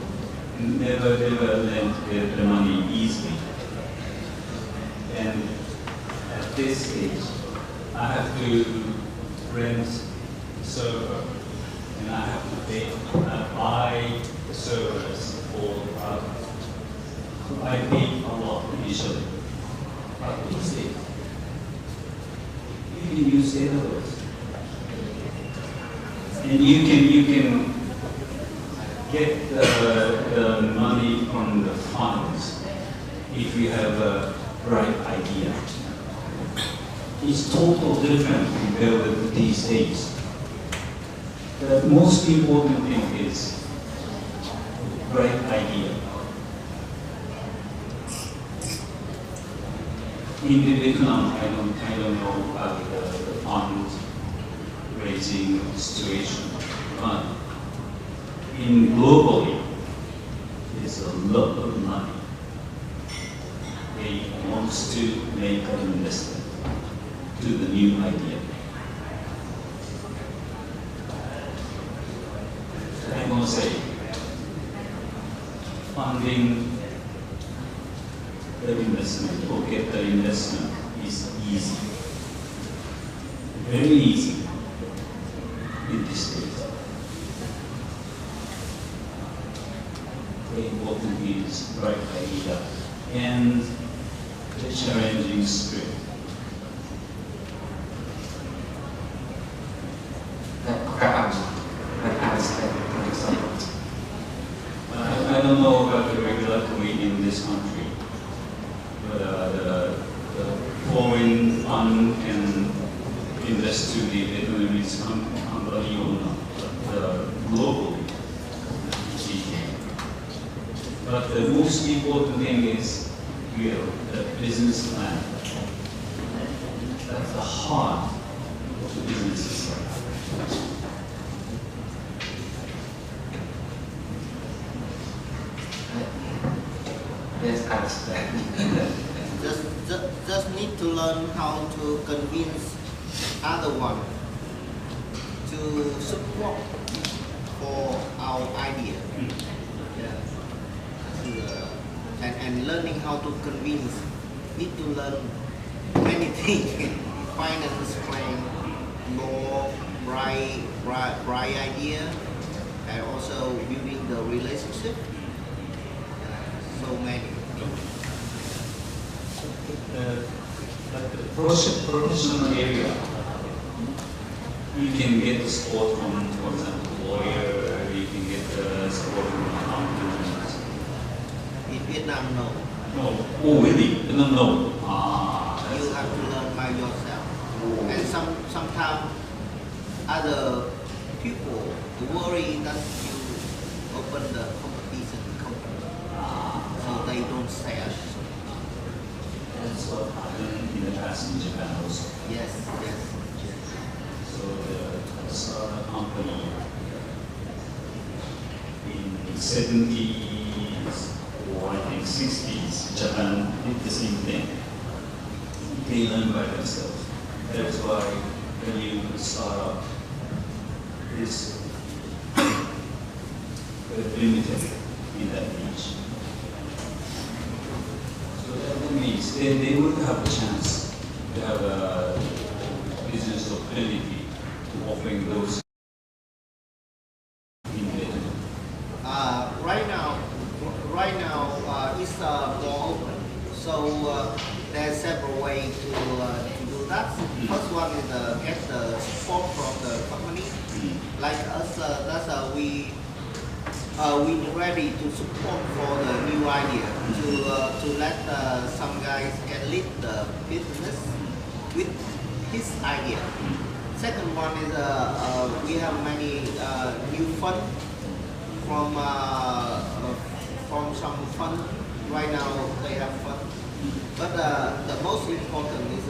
never lend the money easily. And at this stage, I have to rent server, and I have to buy the servers for the product. So I paid a lot initially. But these days, you can use AWS. And you can get the money from the funds if you have a right idea. It's totally different compared with these days. The most important thing is right idea. In the Vietnam, I don't know about the fund raising situation, but in globally, it's a lot of money. They want to make an investment to the new idea. I'm going to say, funding the investment or get the investment is easy. Very easy in this state. The important is right idea and the challenging spirit. I don't know about the regulatory in this country, but the foreign fund can invest to the Vietnamese company or not, globally. But the most important thing is real, the business plan. That's the heart of the business. Yes, I understand. just need to learn how to convince other one to support for our idea. And learning how to convince, need to learn many things. Finance plan, law, bright idea, and also building the relationship. So many. But the professional area, you can get support from, for example, lawyer, you can get support from accountants. In Vietnam, no. No. Oh, really? No. You have to learn by yourself. And sometimes other people worry that you open the competition company. So they don't sell. That's what happened in the past in Japan also. Yes. So the startup company in the 70s or I think 60s, Japan did the same thing. They learn by themselves. That's why when you start up, it's limited in that niche. So that means they would have a chance to have a business opportunity to offering those in Vietnam. Right now, it's more open. So there's several ways to do that. First one is get the support from the company. Like us, we ready to support for the new idea to let some guys can lead the business with his idea. Second one is we have many new fund from some fund. Right now they have fund, but the most important is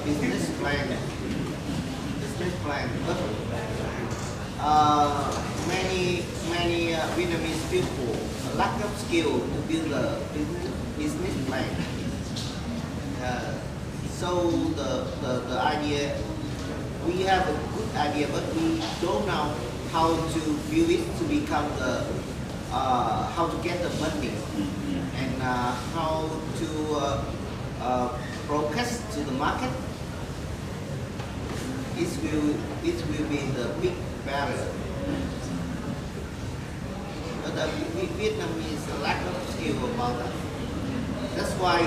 business plan. Business plan. But many Vietnamese people lack of skill to build a business plan. So the idea, we have a good idea, but we don't know how to build it to become the how to get the money and how to broadcast to the market. It will be the big barrier. But Vietnamese lack of skill about that. That's why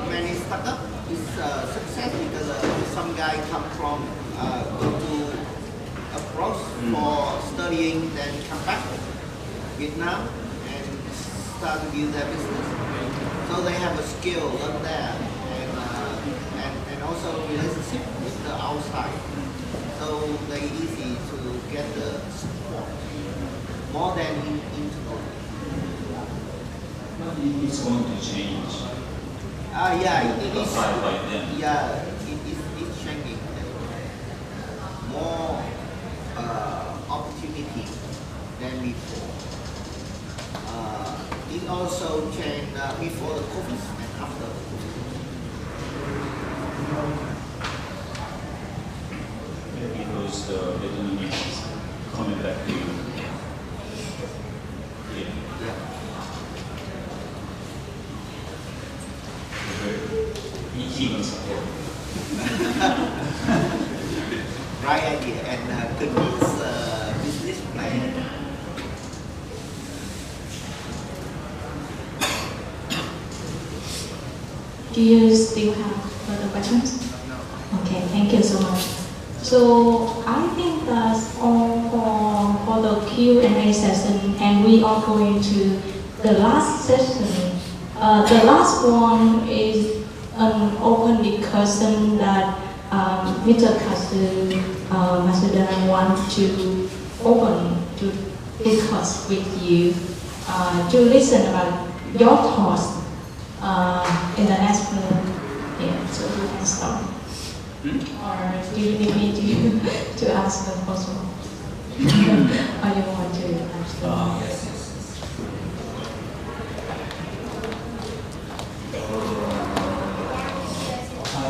many startups is success because some guy come from go to abroad for studying, then come back to Vietnam and start to build their business. So they have a skill up there and also relationship with the outside. So they easy to get the support more than internally. But it's going to change. Yeah, it is. By then. Yeah, it's changing. More opportunity than before. It also changed before the COVID and after the COVID. Because the Vietnamese coming back to you. Yeah. Even support. Right idea and convince business plan. Do you still have further questions? Okay, thank you so much. So I think that's all for the Q&A session, and we are going to the last session. The last one is an open discussion that Mr. Matsuda wants to open to discuss with you, to listen about your thoughts in the next minute. Yeah, so you can start. Or do you need me to ask the first one? Or you want to ask the Yes. I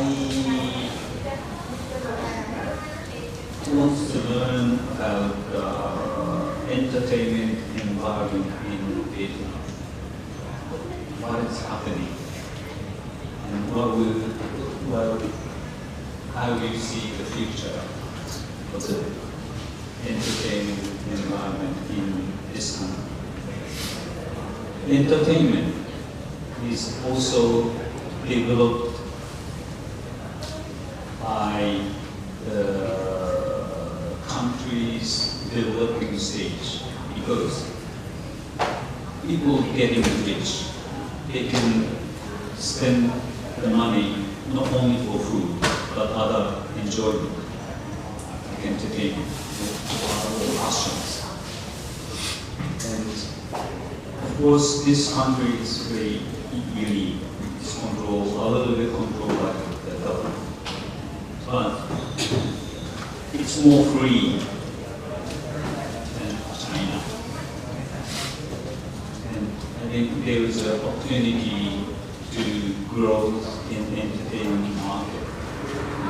want to learn about entertainment environment in Vietnam. What is happening? And how do you see the future of the entertainment environment in this country? Entertainment is also developed by the country's developing stage because people getting rich, they can spend the money not only for food but other enjoyment, like entertainment, or passions. And of course, this country is very unique. It's controlled, a little bit controlled by the government. But it's more free than China. And I think there is an opportunity to grow in the entertainment market.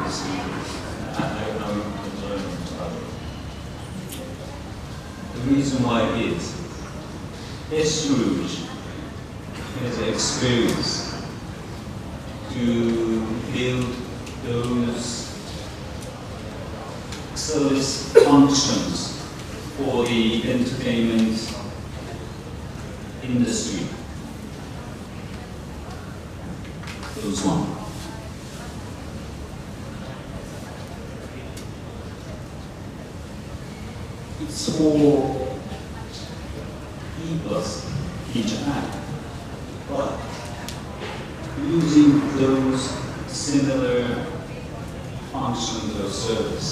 I want to learn about it. The reason why is Rouge has an experience to build those service functions for the entertainment industry. Those one. It's for people in Japan, but using those similar functions or service,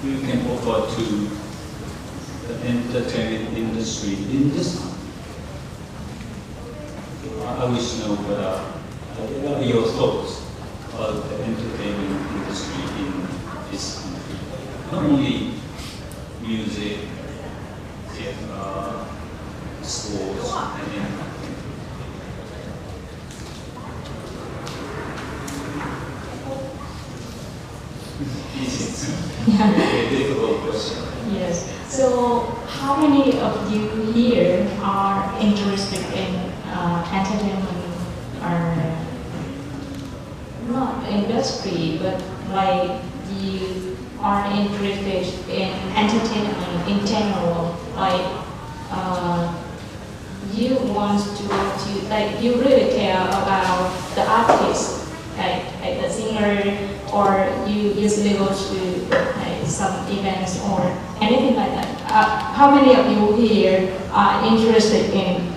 you can offer to the entertainment industry in this country. I wish to know what are your thoughts about the entertainment industry in this country. Not only music, sports, and a difficult question. Yes. So, how many of you here are interested in entertainment, or not industry, but like you are interested in entertainment in general? Like, you want to like you really care about the artist, like the singer, or you usually go to like some events or anything like that. How many of you here are interested in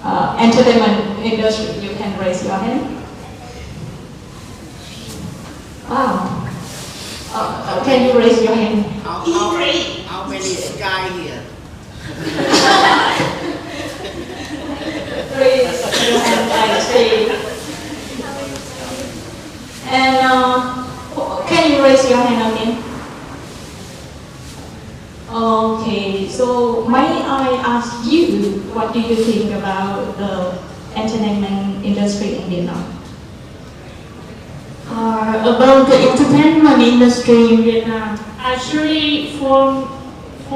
entertainment industry? You can raise your hand. Wow. Can you raise your hand? How many sky here? Raise your hand, I see. And can you raise your hand again? Okay, so may I ask you, what do you think about the entertainment industry in Vietnam? About the entertainment industry in Vietnam, actually, for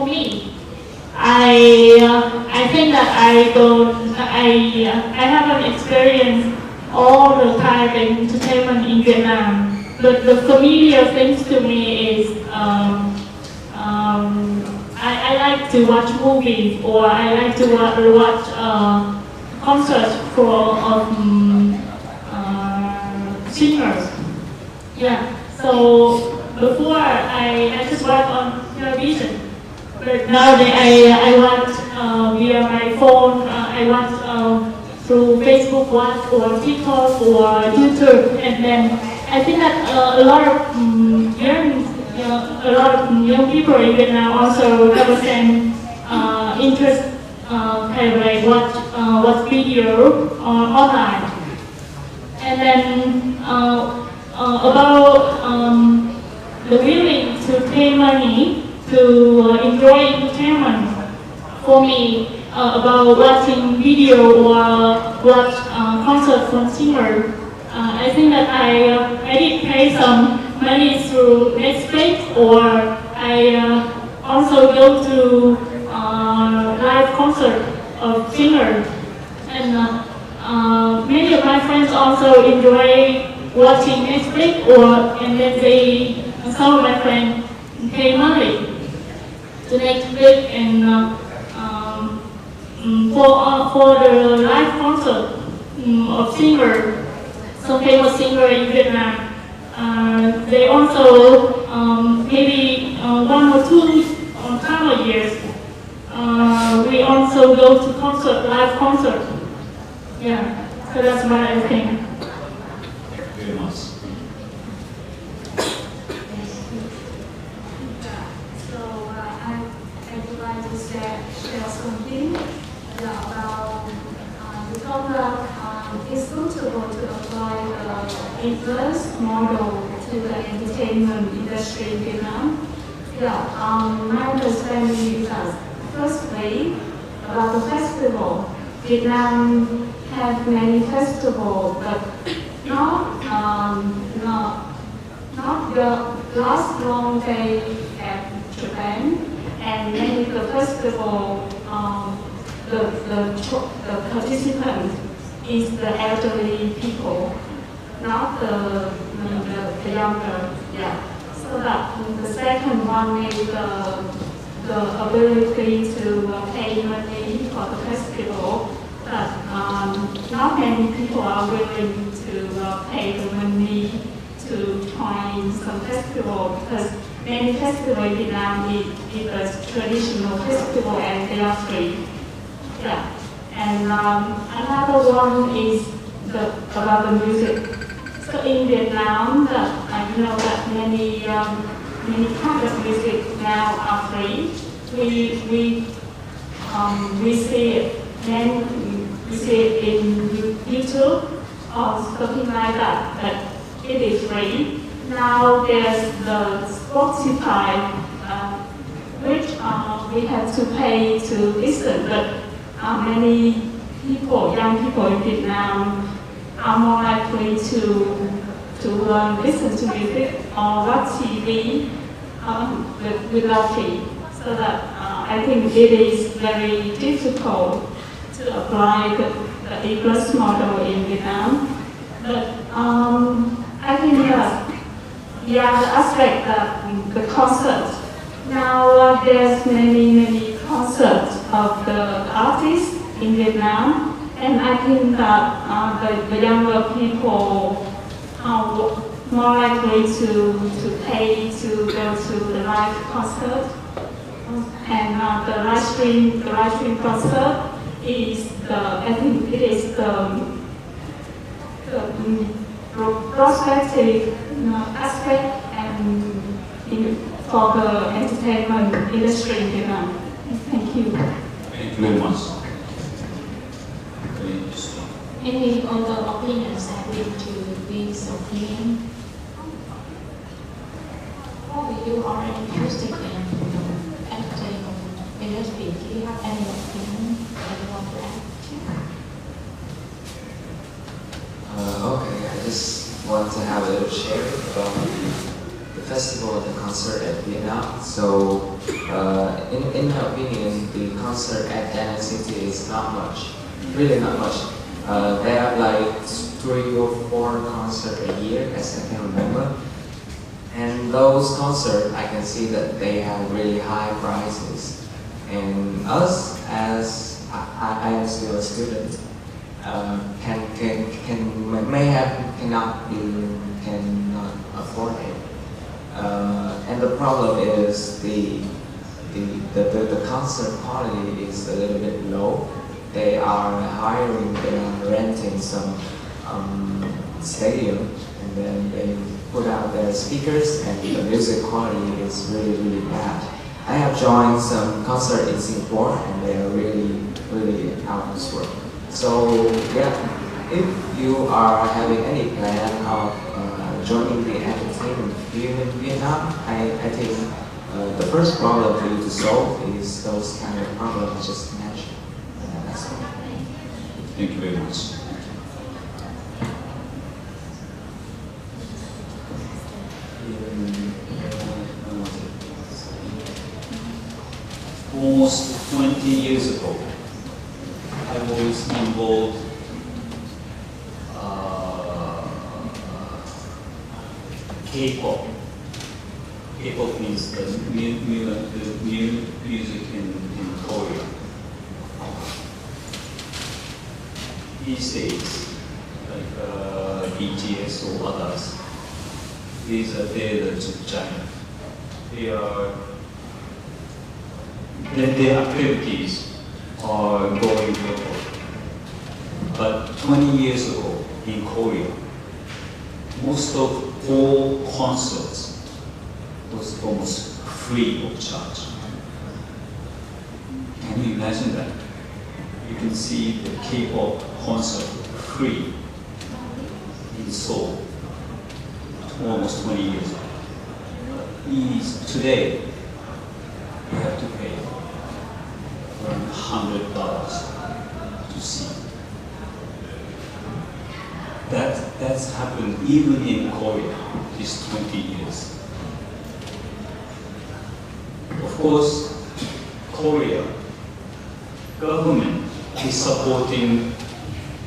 me, I think that I haven't experienced all the type of entertainment in Vietnam. But the familiar things to me is I like to watch movies, or I like to watch concerts for singers. Yeah. So before I just watch on television, but nowadays I watch via my phone. I watch through Facebook Watch or TikTok or YouTube, and then I think that a lot of young people in Vietnam also have the same interest, kind of like watch video online. And then about the willing to pay money to enjoy entertainment. For me, about watching video or watch concert from singer, I think that I did pay some money through Netflix, or I also go to live concert of singer. And many of my friends also enjoy watching Netflix, and then some of my friends pay money to Netflix and for the live concert of singer, some famous singer in Vietnam. They also maybe 1 or 2 time of years. We also go to live concert. Yeah, so that's what I think. Thank you very much. So I would like to share something about the topic. It's suitable to apply the inverse model to the entertainment industry in Vietnam. Yeah, my understanding is that firstly, about the festival, Vietnam has many festivals, but not the last long day at Japan, and many of the festival, the participants is the elderly people, not the younger. Yeah. So that the second one is the ability to pay money for the festival, but not many people are willing to pay the money to join some festival, because many festivals in Vietnam is a traditional festival and they are free. Yeah. And another one is about the music. So in Vietnam, you know that many kinds of music now are free. We see it. Then we see it in YouTube or something like that. But it is free. Now there's the Spotify, which we have to pay to listen. But many people, young people in Vietnam, are more likely to listen to music or watch TV without fee. So that I think it is very difficult to apply the E-plus model in Vietnam. But I think that the other aspect that the concert. Now there's many concerts of the artists in Vietnam. And I think that the younger people are more likely to pay to go to the live concert. And the live stream concert is I think it is the prospective aspect and for the entertainment industry in Vietnam. Thank you. Thank you very much. Any other opinions added to this opinion? Probably you are interested in entertainment industry. Do you have any opinion that you want to add to? Okay, I just want to have a little sharing about the festival and the concert at Vietnam. So, in my opinion, the concert at Danang City is not much, really not much. They have like 3 or 4 concerts a year, as I can remember. And those concerts, I can see that they have really high prices. And us, as I am still a student, cannot afford it. And the problem is the concert quality is a little bit low. They are renting some stadium, and then they put out their speakers, and the music quality is really bad. I have joined some concert in Singapore, and they are really out of this world. So yeah, if you are having any plan of joining the entertainment field in Vietnam, I think the first problem for you to solve is those kind of problems I just mentioned. That's all. Thank you very much. Almost 20 years ago, I was involved K-pop. K-pop means the music in Korea. These days, like BTS or others, these are the China. Their activities are going global. But 20 years ago in Korea, most of all concerts was almost free of charge. Can you imagine that? You can see the K-pop concert free in Seoul almost 20 years ago. Today, you have to pay around $100 to see. That's happened even in Korea these 20 years. Of course, Korea government is supporting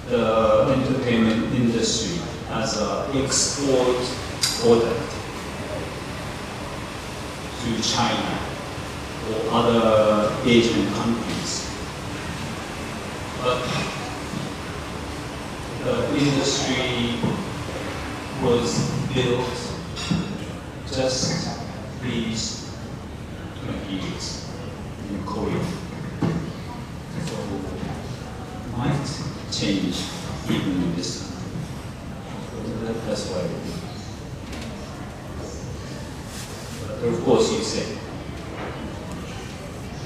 the entertainment industry as an export product to China or other Asian countries. But the industry was built just these 20 years in Korea. So might change even in this time. So that's why. But of course, you say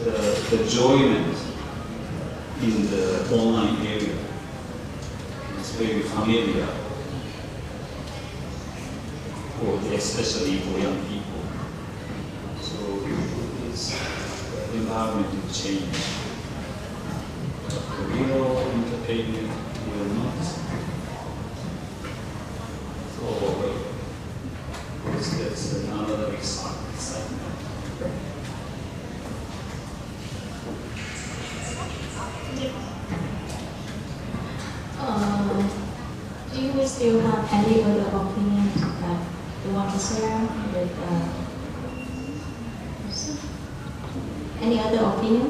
the enjoyment in the online area is very familiar, especially for young people. So it's the environment will change. The real entertainment will not. So that's another excitement. Do you still have any other opinion that you want to share with any other opinion?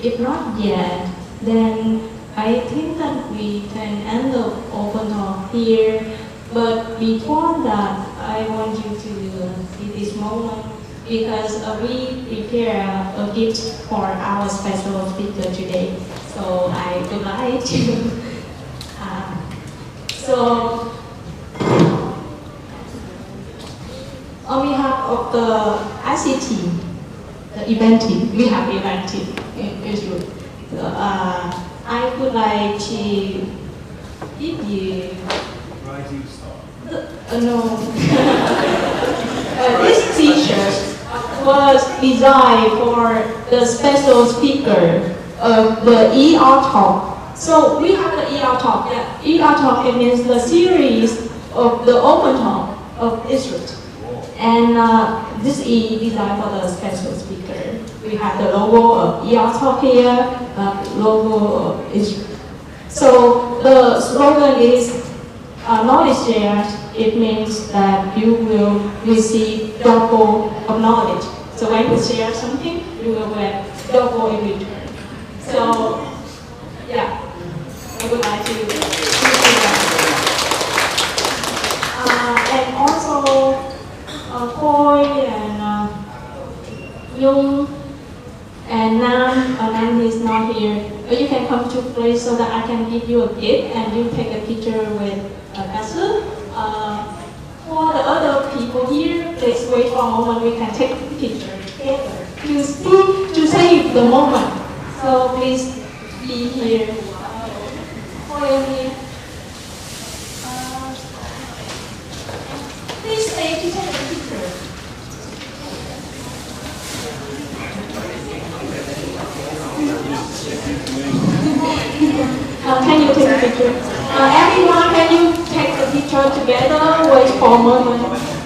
If not yet, then I think that we can end the open talk here. But before that, I want you to see this moment because we prepare a gift for our special speaker today. So I would like to. So on behalf of the ICT, the event team, we have event team in Israel. So, I would like to give you. Rising star. No. This T-shirt was designed for the special speaker of the ER Talk. So we have the ER Talk. Yeah. ER Talk, it means the series of the open talk of Israel. And this is designed for the special speaker. We have the logo of ER Talk here, logo of Israel. So the slogan is knowledge shared. It means that you will receive double of knowledge. So when you share something, you will get double in return. So, yeah, I would like to do that. And also, Khoi and Jung and Nam is not here. You can come to place so that I can give you a gift and you take a picture with Katsu. For the other people here, please wait for a moment. We can take a picture together to save the moment. So please be be here. Follow me. Please stay to take a picture. Can you take a picture? Everyone, can you take a picture together? Wait for a moment.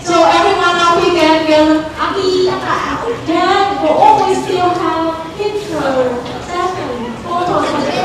So everyone now we can Aki, yeah, we always still have picture, session, photos.